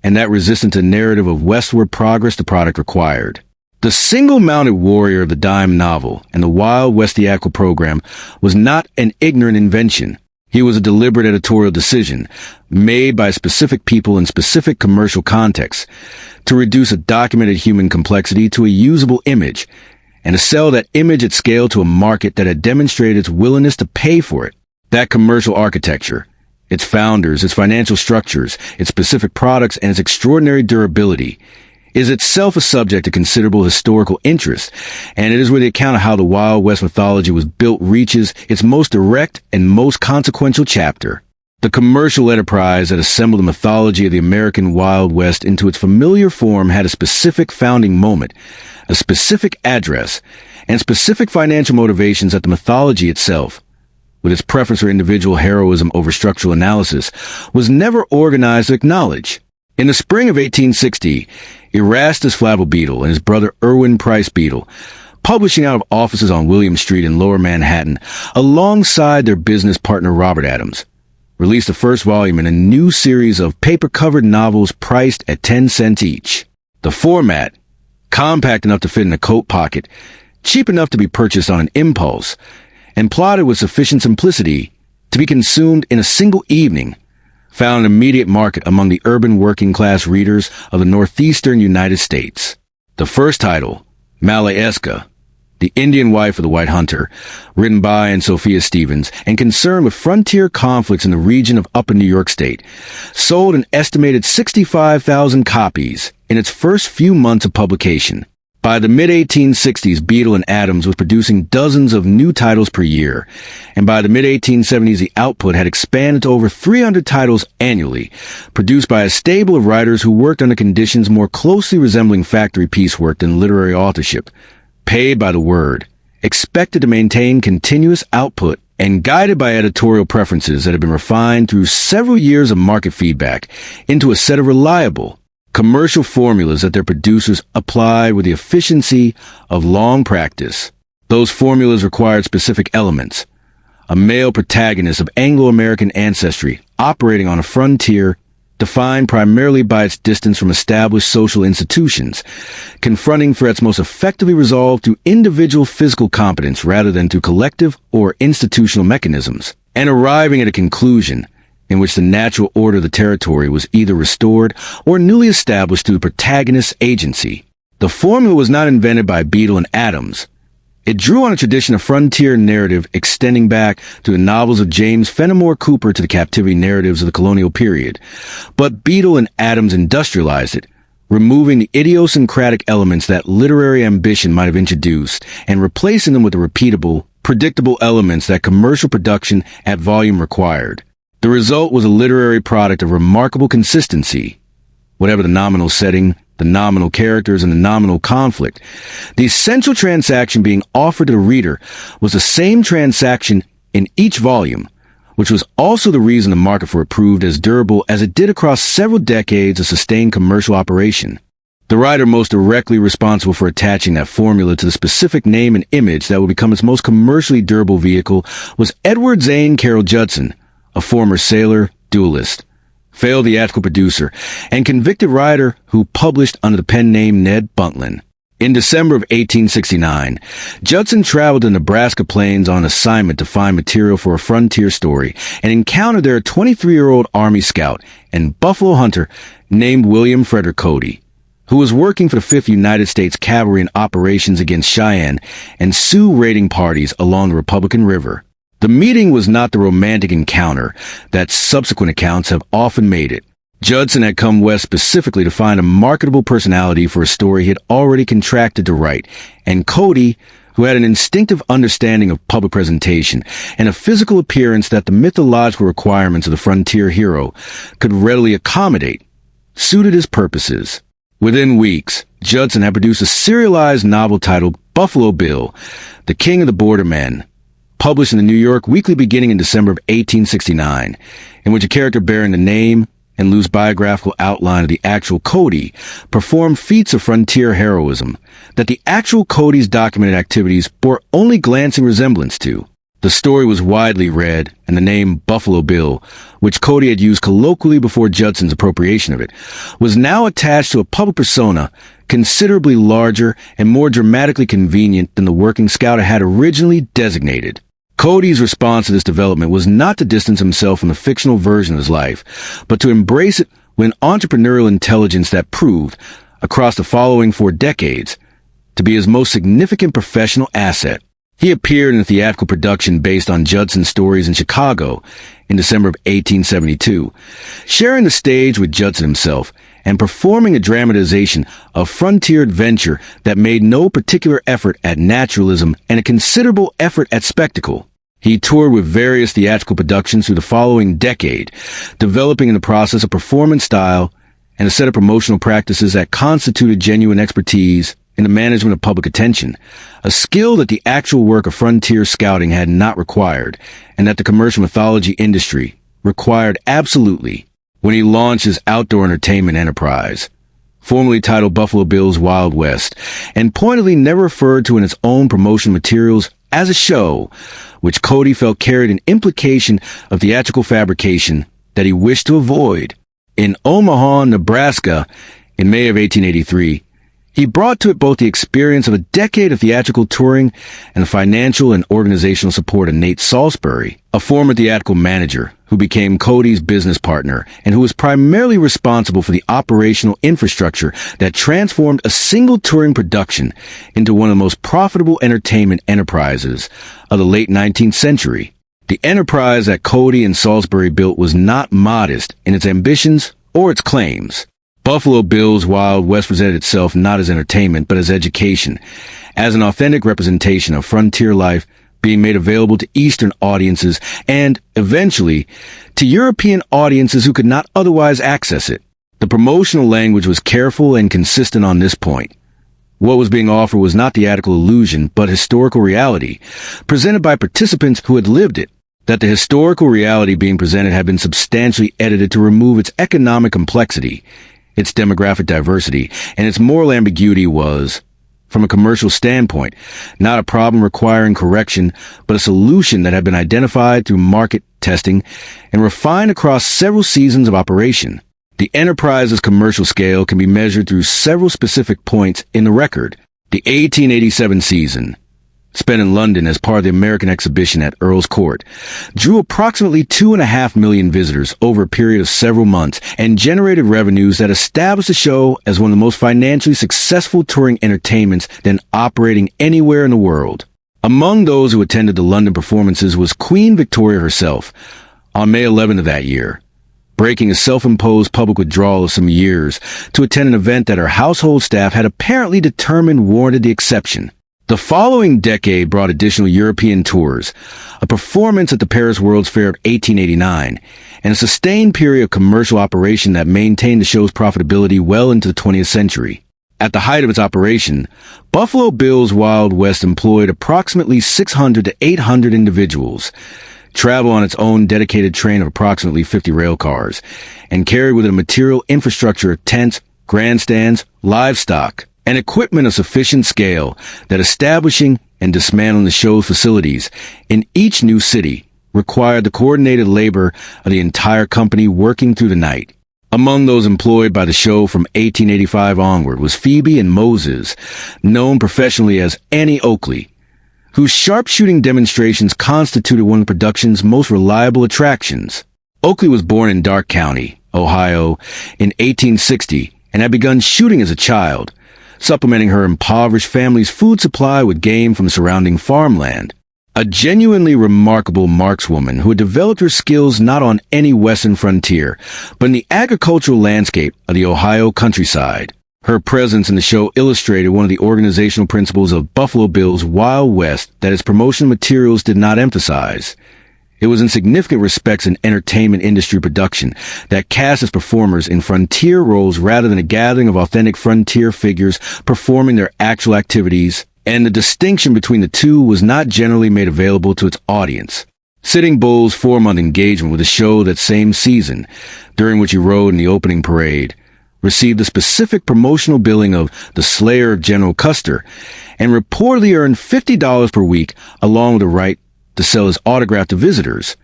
and that resistant to the narrative of westward progress the product required. The single-mounted warrior of the dime novel and the Wild West theatrical program was not an ignorant invention. He was a deliberate editorial decision made by specific people in specific commercial contexts to reduce a documented human complexity to a usable image and to sell that image at scale to a market that had demonstrated its willingness to pay for it. That commercial architecture, its founders, its financial structures, its specific products, and its extraordinary durability is itself a subject of considerable historical interest, and it is where the account of how the Wild West mythology was built reaches its most direct and most consequential chapter. The commercial enterprise that assembled the mythology of the American Wild West into its familiar form had a specific founding moment, a specific address, and specific financial motivations that the mythology itself, with its preference for individual heroism over structural analysis, was never organized to acknowledge. In the spring of 1860, Erastus Flavel Beadle and his brother Irwin Price Beadle, publishing out of offices on William Street in Lower Manhattan, alongside their business partner Robert Adams, released the first volume in a new series of paper-covered novels priced at 10 cents each. The format, compact enough to fit in a coat pocket, cheap enough to be purchased on an impulse, and plotted with sufficient simplicity to be consumed in a single evening, found an immediate market among the urban working-class readers of the northeastern United States. The first title, Malayska, the Indian Wife of the White Hunter, written by and Sophia Stevens, and concerned with frontier conflicts in the region of Upper New York State, sold an estimated 65,000 copies in its first few months of publication. By the mid-1860s, Beadle and Adams was producing dozens of new titles per year, and by the mid-1870s, the output had expanded to over 300 titles annually, produced by a stable of writers who worked under conditions more closely resembling factory piecework than literary authorship, paid by the word, expected to maintain continuous output, and guided by editorial preferences that had been refined through several years of market feedback into a set of reliable, commercial formulas that their producers applied with the efficiency of long practice. Those formulas required specific elements. A male protagonist of Anglo-American ancestry operating on a frontier defined primarily by its distance from established social institutions, confronting threats most effectively resolved through individual physical competence rather than through collective or institutional mechanisms, and arriving at a conclusion in which the natural order of the territory was either restored or newly established through the protagonist's agency. The formula was not invented by Beadle and Adams. It drew on a tradition of frontier narrative extending back to the novels of James Fenimore Cooper to the captivity narratives of the colonial period. But Beadle and Adams industrialized it, removing the idiosyncratic elements that literary ambition might have introduced and replacing them with the repeatable, predictable elements that commercial production at volume required. The result was a literary product of remarkable consistency. Whatever the nominal setting, the nominal characters, and the nominal conflict, the essential transaction being offered to the reader was the same transaction in each volume, which was also the reason the market for it proved as durable as it did across several decades of sustained commercial operation. The writer most directly responsible for attaching that formula to the specific name and image that would become its most commercially durable vehicle was Edward Zane Carroll Judson, a former sailor, duelist, failed theatrical producer, and convicted writer who published under the pen name Ned Buntlin. In December of 1869, Judson traveled to the Nebraska plains on assignment to find material for a frontier story and encountered there a 23-year-old Army scout and buffalo hunter named William Frederick Cody, who was working for the 5th United States Cavalry in operations against Cheyenne and Sioux raiding parties along the Republican River. The meeting was not the romantic encounter that subsequent accounts have often made it. Judson had come west specifically to find a marketable personality for a story he had already contracted to write, and Cody, who had an instinctive understanding of public presentation and a physical appearance that the mythological requirements of the frontier hero could readily accommodate, suited his purposes. Within weeks, Judson had produced a serialized novel titled Buffalo Bill, the King of the Bordermen, published in the New York Weekly beginning in December of 1869, in which a character bearing the name, and loose biographical outline of the actual Cody performed feats of frontier heroism that the actual Cody's documented activities bore only glancing resemblance to. The story was widely read, and the name Buffalo Bill, which Cody had used colloquially before Judson's appropriation of it, was now attached to a public persona considerably larger and more dramatically convenient than the working scout had originally designated. Cody's response to this development was not to distance himself from the fictional version of his life, but to embrace it with an entrepreneurial intelligence that proved, across the following 4 decades, to be his most significant professional asset. He appeared in a theatrical production based on Judson's stories in Chicago in December of 1872, sharing the stage with Judson himself and performing a dramatization of frontier adventure that made no particular effort at naturalism and a considerable effort at spectacle. He toured with various theatrical productions through the following decade, developing in the process a performance style and a set of promotional practices that constituted genuine expertise in the management of public attention, a skill that the actual work of frontier scouting had not required, and that the commercial mythology industry required absolutely. When he launched his outdoor entertainment enterprise, formerly titled Buffalo Bill's Wild West, and pointedly never referred to in its own promotional materials as a show, which Cody felt carried an implication of theatrical fabrication that he wished to avoid. In Omaha, Nebraska, in May of 1883, he brought to it both the experience of a decade of theatrical touring and the financial and organizational support of Nate Salisbury, a former theatrical manager who became Cody's business partner and who was primarily responsible for the operational infrastructure that transformed a single touring production into one of the most profitable entertainment enterprises of the late 19th century. The enterprise that Cody and Salisbury built was not modest in its ambitions or its claims. Buffalo Bill's Wild West presented itself not as entertainment, but as education, as an authentic representation of frontier life being made available to Eastern audiences and, eventually, to European audiences who could not otherwise access it. The promotional language was careful and consistent on this point. What was being offered was not theatrical illusion, but historical reality, presented by participants who had lived it. That the historical reality being presented had been substantially edited to remove its economic complexity, its demographic diversity, and its moral ambiguity was, from a commercial standpoint, not a problem requiring correction, but a solution that had been identified through market testing and refined across several seasons of operation. The enterprise's commercial scale can be measured through several specific points in the record. The 1887 season, spent in London as part of the American exhibition at Earl's Court, drew approximately 2.5 million visitors over a period of several months and generated revenues that established the show as one of the most financially successful touring entertainments then operating anywhere in the world. Among those who attended the London performances was Queen Victoria herself on May 11th of that year, breaking a self-imposed public withdrawal of some years to attend an event that her household staff had apparently determined warranted the exception. The following decade brought additional European tours, a performance at the Paris World's Fair of 1889, and a sustained period of commercial operation that maintained the show's profitability well into the 20th century. At the height of its operation, Buffalo Bill's Wild West employed approximately 600 to 800 individuals, traveled on its own dedicated train of approximately 50 rail cars, and carried with it a material infrastructure of tents, grandstands, livestock, and equipment of sufficient scale that establishing and dismantling the show's facilities in each new city required the coordinated labor of the entire company working through the night. Among those employed by the show from 1885 onward was Phoebe and Moses, known professionally as Annie Oakley, whose sharpshooting demonstrations constituted one of the production's most reliable attractions. Oakley was born in Darke County, Ohio, in 1860 and had begun shooting as a child, supplementing her impoverished family's food supply with game from the surrounding farmland. A genuinely remarkable markswoman who had developed her skills not on any western frontier, but in the agricultural landscape of the Ohio countryside. Her presence in the show illustrated one of the organizational principles of Buffalo Bill's Wild West that its promotional materials did not emphasize. It was in significant respects an entertainment industry production that cast its performers in frontier roles rather than a gathering of authentic frontier figures performing their actual activities, and the distinction between the two was not generally made available to its audience. Sitting Bull's 4-month engagement with the show that same season, during which he rode in the opening parade, received a specific promotional billing of the Slayer of General Custer, and reportedly earned $50 per week along with the right to sell his autograph to visitors.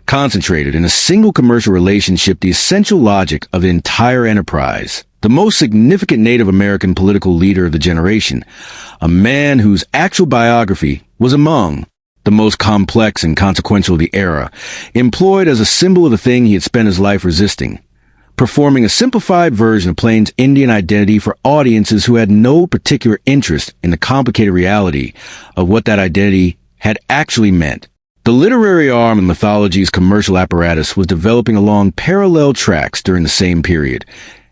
Concentrated in a single commercial relationship, the essential logic of the entire enterprise. The most significant Native American political leader of the generation, a man whose actual biography was among the most complex and consequential of the era, employed as a symbol of the thing he had spent his life resisting, performing a simplified version of Plains Indian identity for audiences who had no particular interest in the complicated reality of what that identity had actually meant. The literary arm of mythology's commercial apparatus was developing along parallel tracks during the same period,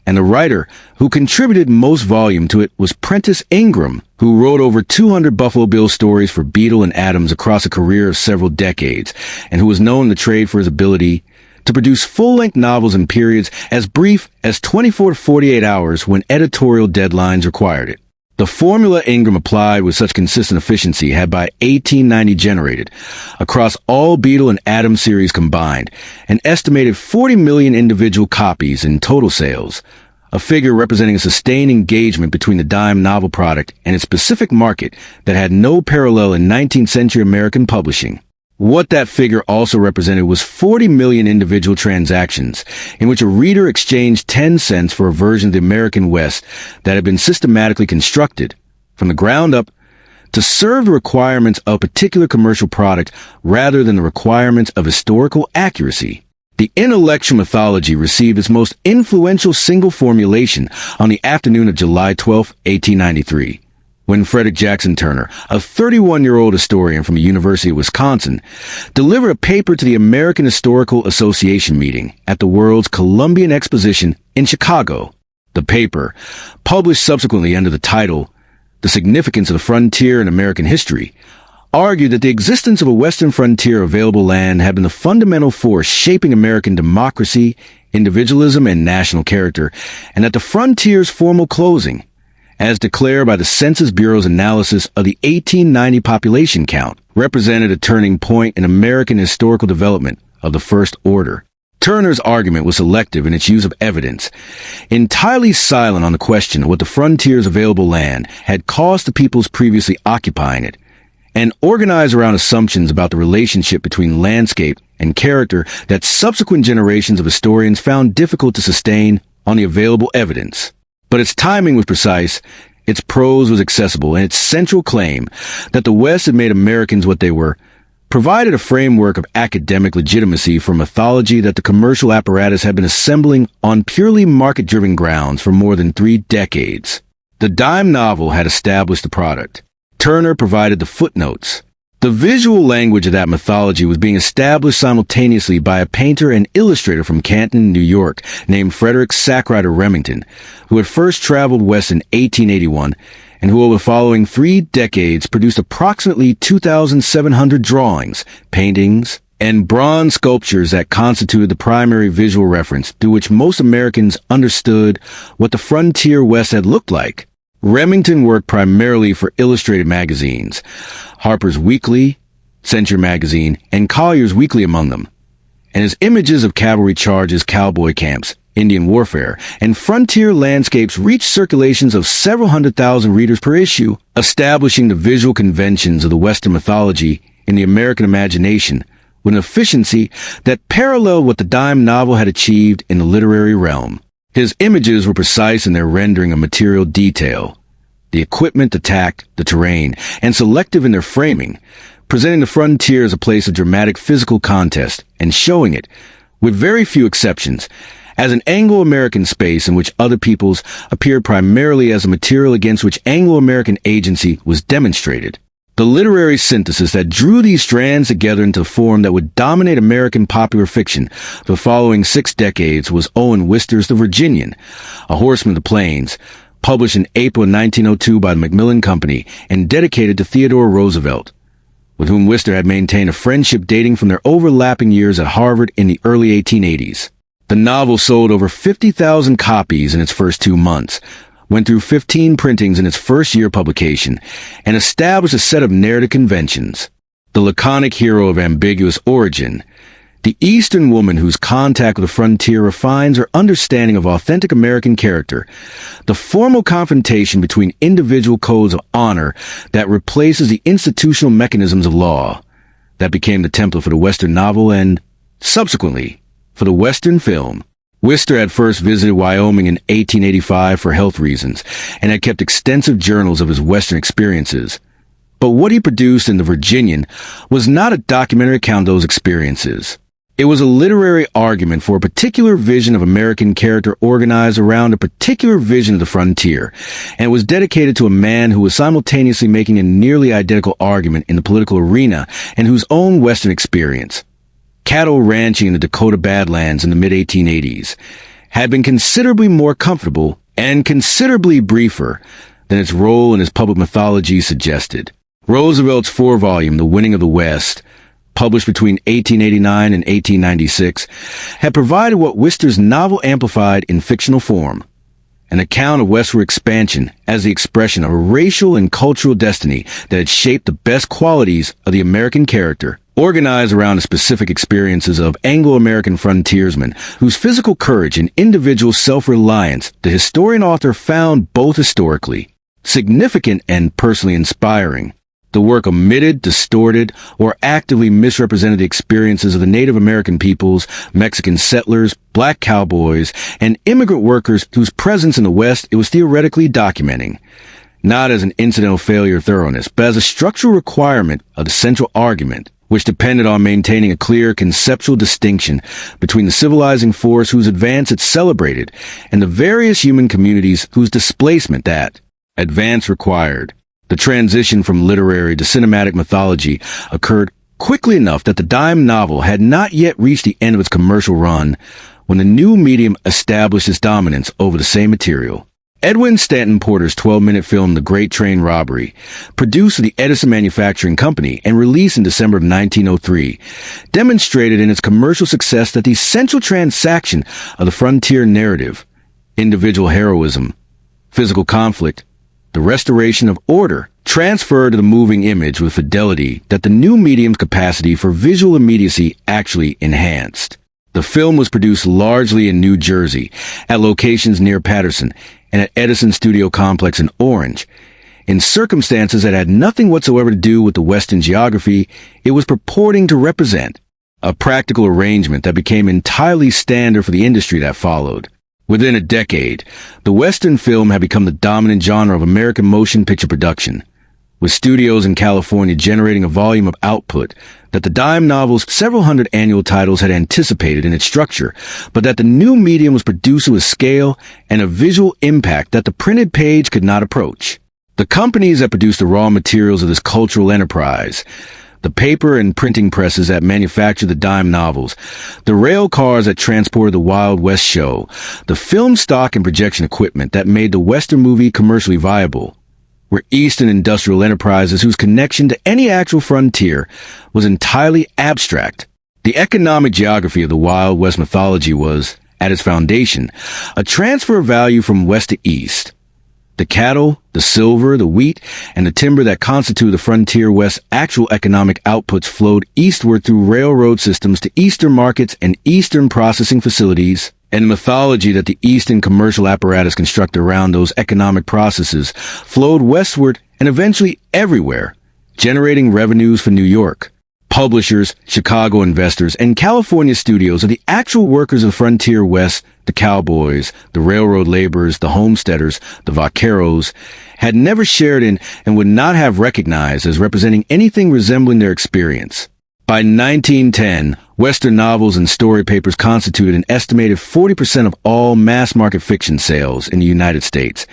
and the writer who contributed most volume to it was Prentice Ingram, who wrote over 200 Buffalo Bill stories for Beadle and Adams across a career of several decades, and who was known in the trade for his ability to produce full-length novels in periods as brief as 24 to 48 hours when editorial deadlines required it. The formula Ingram applied with such consistent efficiency had by 1890 generated, across all Beadle and Adams series combined, an estimated 40 million individual copies in total sales, a figure representing a sustained engagement between the dime novel product and its specific market that had no parallel in 19th century American publishing. What that figure also represented was 40 million individual transactions in which a reader exchanged 10 cents for a version of the American West that had been systematically constructed from the ground up to serve the requirements of a particular commercial product rather than the requirements of historical accuracy. The intellectual mythology received its most influential single formulation on the afternoon of July 12, 1893. When Frederick Jackson Turner, a 31-year-old historian from the University of Wisconsin, delivered a paper to the American Historical Association meeting at the World's Columbian Exposition in Chicago. The paper, published subsequently under the title, The Significance of the Frontier in American History, argued that the existence of a western frontier available land had been the fundamental force shaping American democracy, individualism, and national character, and that the frontier's formal closing, as declared by the Census Bureau's analysis of the 1890 population count, represented a turning point in American historical development of the first order. Turner's argument was selective in its use of evidence, entirely silent on the question of what the frontier's available land had cost the peoples previously occupying it, and organized around assumptions about the relationship between landscape and character that subsequent generations of historians found difficult to sustain on the available evidence. But its timing was precise, its prose was accessible, and its central claim that the West had made Americans what they were provided a framework of academic legitimacy for mythology that the commercial apparatus had been assembling on purely market-driven grounds for more than 3 decades. The dime novel had established the product. Turner provided the footnotes. The visual language of that mythology was being established simultaneously by a painter and illustrator from Canton, New York, named Frederick Sackrider Remington, who had first traveled west in 1881 and who over the following 3 decades produced approximately 2,700 drawings, paintings, and bronze sculptures that constituted the primary visual reference through which most Americans understood what the frontier West had looked like. Remington worked primarily for illustrated magazines, Harper's Weekly, Century Magazine, and Collier's Weekly among them, and his images of cavalry charges, cowboy camps, Indian warfare, and frontier landscapes reached circulations of several 100,000 readers per issue, establishing the visual conventions of the Western mythology in the American imagination with an efficiency that paralleled what the dime novel had achieved in the literary realm. His images were precise in their rendering of material detail, the equipment, the tact, the terrain, and selective in their framing, presenting the frontier as a place of dramatic physical contest and showing it, with very few exceptions, as an Anglo-American space in which other peoples appeared primarily as a material against which Anglo-American agency was demonstrated. The literary synthesis that drew these strands together into a form that would dominate American popular fiction for the following 6 decades was Owen Wister's The Virginian, a horseman of the plains, published in April 1902 by the Macmillan Company and dedicated to Theodore Roosevelt, with whom Wister had maintained a friendship dating from their overlapping years at Harvard in the early 1880s. The novel sold over 50,000 copies in its first 2 months, went through 15 printings in its first year of publication, and established a set of narrative conventions. the laconic hero of ambiguous origin, the Eastern woman whose contact with the frontier refines her understanding of authentic American character, the formal confrontation between individual codes of honor that replaces the institutional mechanisms of law. That became the template for the Western novel and, subsequently, for the Western film. Wister had first visited Wyoming in 1885 for health reasons and had kept extensive journals of his Western experiences. But what he produced in The Virginian was not a documentary account of those experiences. It was a literary argument for a particular vision of American character organized around a particular vision of the frontier, and it was dedicated to a man who was simultaneously making a nearly identical argument in the political arena and whose own Western experience, cattle ranching in the Dakota Badlands in the mid-1880s, had been considerably more comfortable and considerably briefer than its role in his public mythology suggested. Roosevelt's four-volume The Winning of the West, published between 1889 and 1896, had provided what Wister's novel amplified in fictional form, an account of westward expansion as the expression of a racial and cultural destiny that had shaped the best qualities of the American character, organized around the specific experiences of Anglo-American frontiersmen whose physical courage and individual self-reliance the historian author found both historically significant and personally inspiring. The work omitted, distorted, or actively misrepresented the experiences of the Native American peoples, Mexican settlers, black cowboys, and immigrant workers whose presence in the West it was theoretically documenting, not as an incidental failure of thoroughness, but as a structural requirement of the central argument, which depended on maintaining a clear conceptual distinction between the civilizing force whose advance it celebrated and the various human communities whose displacement that advance required. The transition from literary to cinematic mythology occurred quickly enough that the dime novel had not yet reached the end of its commercial run when the new medium established its dominance over the same material. Edwin Stanton Porter's 12-minute film The Great Train Robbery, produced for the Edison Manufacturing Company and released in December of 1903, demonstrated in its commercial success that the central transaction of the frontier narrative, individual heroism, physical conflict, the restoration of order, transferred to the moving image with fidelity that the new medium's capacity for visual immediacy actually enhanced. The film was produced largely in New Jersey, at locations near Paterson, and at Edison Studio Complex in Orange. In circumstances that had nothing whatsoever to do with the Western geography it was purporting to represent, a practical arrangement that became entirely standard for the industry that followed. Within a decade, the Western film had become the dominant genre of American motion picture production, with studios in California generating a volume of output that the dime novel's several hundred annual titles had anticipated in its structure, but that the new medium was produced with scale and a visual impact that the printed page could not approach. The companies that produced the raw materials of this cultural enterprise, the paper and printing presses that manufactured the dime novels, the rail cars that transported the Wild West show, the film stock and projection equipment that made the Western movie commercially viable, were Eastern industrial enterprises whose connection to any actual frontier was entirely abstract. The economic geography of the Wild West mythology was, at its foundation, a transfer of value from west to east. The cattle, the silver, the wheat, and the timber that constitute the frontier West's actual economic outputs flowed eastward through railroad systems to eastern markets and eastern processing facilities, and the mythology that the eastern commercial apparatus constructed around those economic processes flowed westward and eventually everywhere, generating revenues for New York. Publishers, Chicago investors, and California studios are the actual workers of the frontier West, the cowboys, the railroad laborers, the homesteaders, the vaqueros, had never shared in and would not have recognized as representing anything resembling their experience. By 1910, Western novels and story papers constituted an estimated 40% of all mass-market fiction sales in the United States,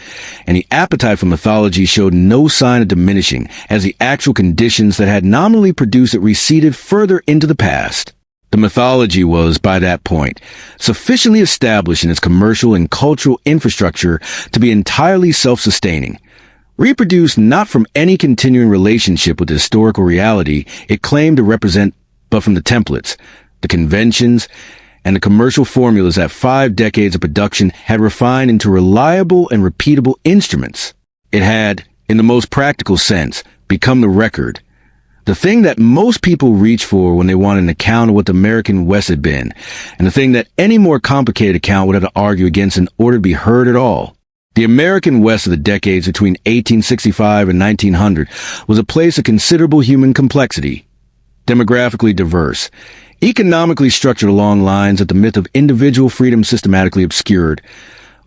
and the appetite for mythology showed no sign of diminishing as the actual conditions that had nominally produced it receded further into the past. The mythology was, by that point, sufficiently established in its commercial and cultural infrastructure to be entirely self-sustaining, reproduced not from any continuing relationship with the historical reality it claimed to represent, but from the templates, the conventions, and the commercial formulas that 5 decades of production had refined into reliable and repeatable instruments. It had, in the most practical sense, become the record, the The thing that most people reach for when they want an account of what the American West had been, and the thing that any more complicated account would have to argue against in order to be heard at all. The American West of the decades between 1865 and 1900 was a place of considerable human complexity, demographically diverse, economically structured along lines that the myth of individual freedom systematically obscured,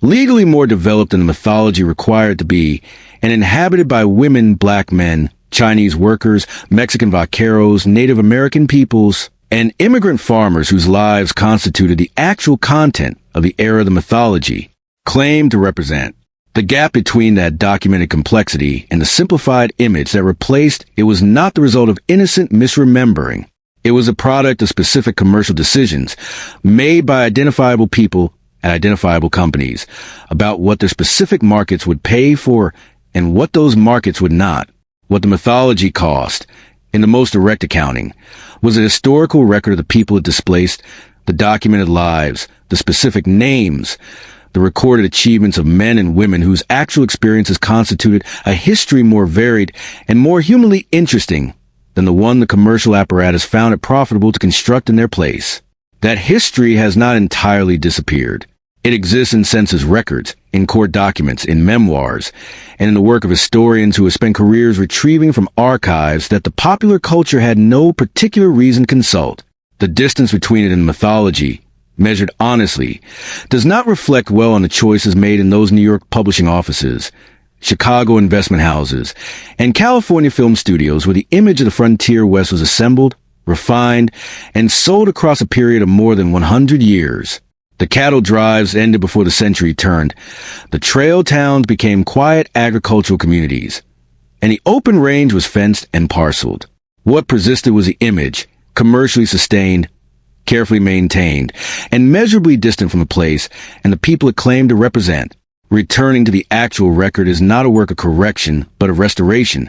legally more developed than the mythology required to be, and inhabited by women, black men, Chinese workers, Mexican vaqueros, Native American peoples, and immigrant farmers whose lives constituted the actual content of the era the mythology claimed to represent. The gap between that documented complexity and the simplified image that replaced it was not the result of innocent misremembering. It was a product of specific commercial decisions made by identifiable people at identifiable companies about what their specific markets would pay for and what those markets would not. What the mythology cost, in the most direct accounting, was a historical record of the people it displaced, the documented lives, the specific names, the recorded achievements of men and women whose actual experiences constituted a history more varied and more humanly interesting than the one the commercial apparatus found it profitable to construct in their place. That history has not entirely disappeared. It exists in census records, in court documents, in memoirs, and in the work of historians who have spent careers retrieving from archives that the popular culture had no particular reason to consult. The distance between it and mythology, measured honestly, does not reflect well on the choices made in those New York publishing offices, Chicago investment houses, and California film studios where the image of the frontier West was assembled, refined, and sold across a period of more than 100 years. The cattle drives ended before the century turned. The trail towns became quiet agricultural communities, and the open range was fenced and parceled. What persisted was the image, commercially sustained, carefully maintained, and measurably distant from the place and the people it claimed to represent. Returning to the actual record is not a work of correction, but of restoration,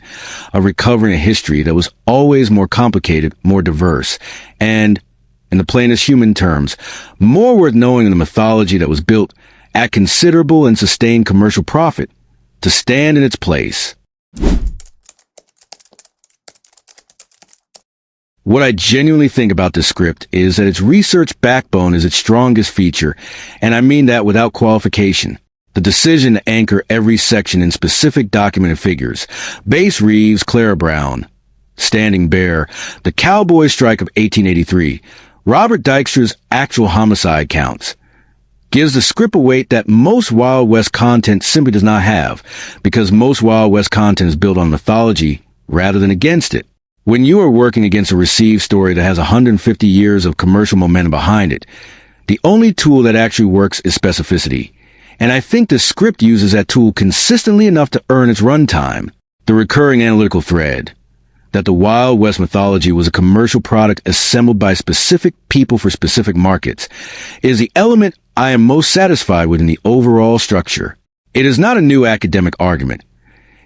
of recovering a history that was always more complicated, more diverse, and, in the plainest human terms, more worth knowing than the mythology that was built at considerable and sustained commercial profit to stand in its place. What I genuinely think about this script is that its research backbone is its strongest feature, and I mean that without qualification. The decision to anchor every section in specific documented figures. Bass Reeves, Clara Brown, Standing Bear, the cowboy strike of 1883, Robert Dykstra's actual homicide counts, gives the script a weight that most Wild West content simply does not have, because most Wild West content is built on mythology rather than against it. When you are working against a received story that has 150 years of commercial momentum behind it, the only tool that actually works is specificity. And I think the script uses that tool consistently enough to earn its runtime. The recurring analytical thread, that the Wild West mythology was a commercial product assembled by specific people for specific markets, is the element I am most satisfied with in the overall structure. It is not a new academic argument.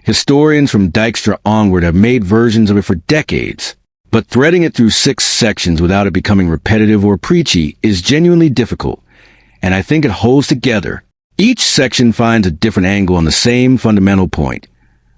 Historians from Dykstra onward have made versions of it for decades, but threading it through 6 sections without it becoming repetitive or preachy is genuinely difficult, and I think it holds together. Each section finds a different angle on the same fundamental point,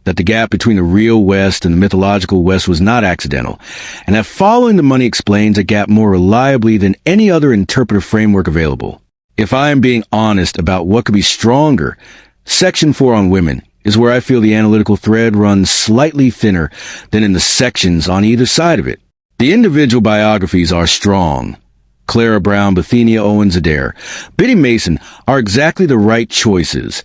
that the gap between the real West and the mythological West was not accidental, and that following the money explains a gap more reliably than any other interpretive framework available. If I am being honest about what could be stronger, Section 4 on women is where I feel the analytical thread runs slightly thinner than in the sections on either side of it. The individual biographies are strong. Clara Brown, Bethania Owens Adair, Biddy Mason are exactly the right choices.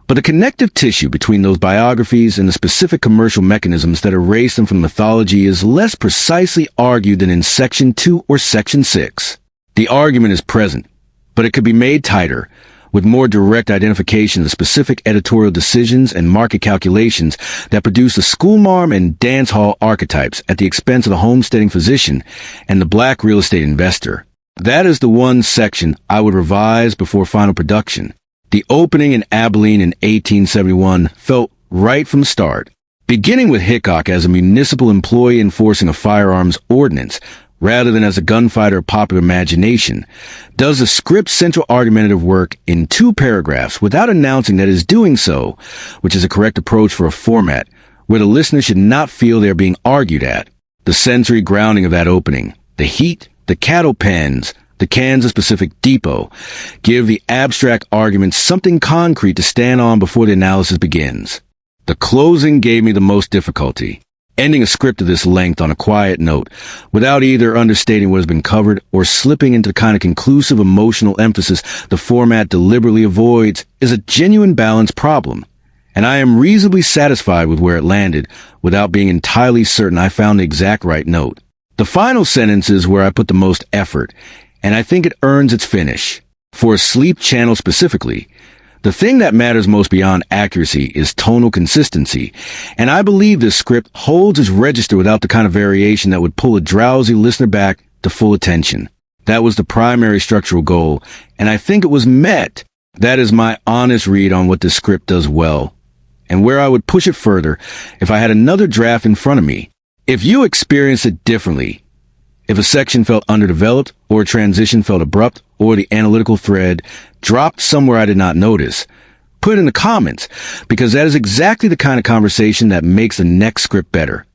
But the connective tissue between those biographies and the specific commercial mechanisms that erase them from mythology is less precisely argued than in Section 2 or Section 6. The argument is present, but it could be made tighter, with more direct identification of the specific editorial decisions and market calculations that produce the schoolmarm and dance hall archetypes at the expense of the homesteading physician and the black real estate investor. That is the one section I would revise before final production. The opening in Abilene in 1871 felt right from the start. Beginning with Hickok as a municipal employee enforcing a firearms ordinance, rather than as a gunfighter of popular imagination, does the script's central argumentative work in 2 paragraphs without announcing that it is doing so, which is a correct approach for a format where the listener should not feel they are being argued at. The sensory grounding of that opening, the heat, the cattle pens, the Kansas Pacific Depot, give the abstract argument something concrete to stand on before the analysis begins. The closing gave me the most difficulty. Ending a script of this length on a quiet note, without either understating what has been covered or slipping into the kind of conclusive emotional emphasis the format deliberately avoids, is a genuine balance problem. And I am reasonably satisfied with where it landed, without being entirely certain I found the exact right note. The final sentence is where I put the most effort, and I think it earns its finish. For a sleep channel specifically, the thing that matters most beyond accuracy is tonal consistency, and I believe this script holds its register without the kind of variation that would pull a drowsy listener back to full attention. That was the primary structural goal, and I think it was met. That is my honest read on what this script does well, and where I would push it further if I had another draft in front of me. If you experience it differently, if a section felt underdeveloped, or a transition felt abrupt, or the analytical thread dropped somewhere I did not notice, put it in the comments, because that is exactly the kind of conversation that makes the next script better.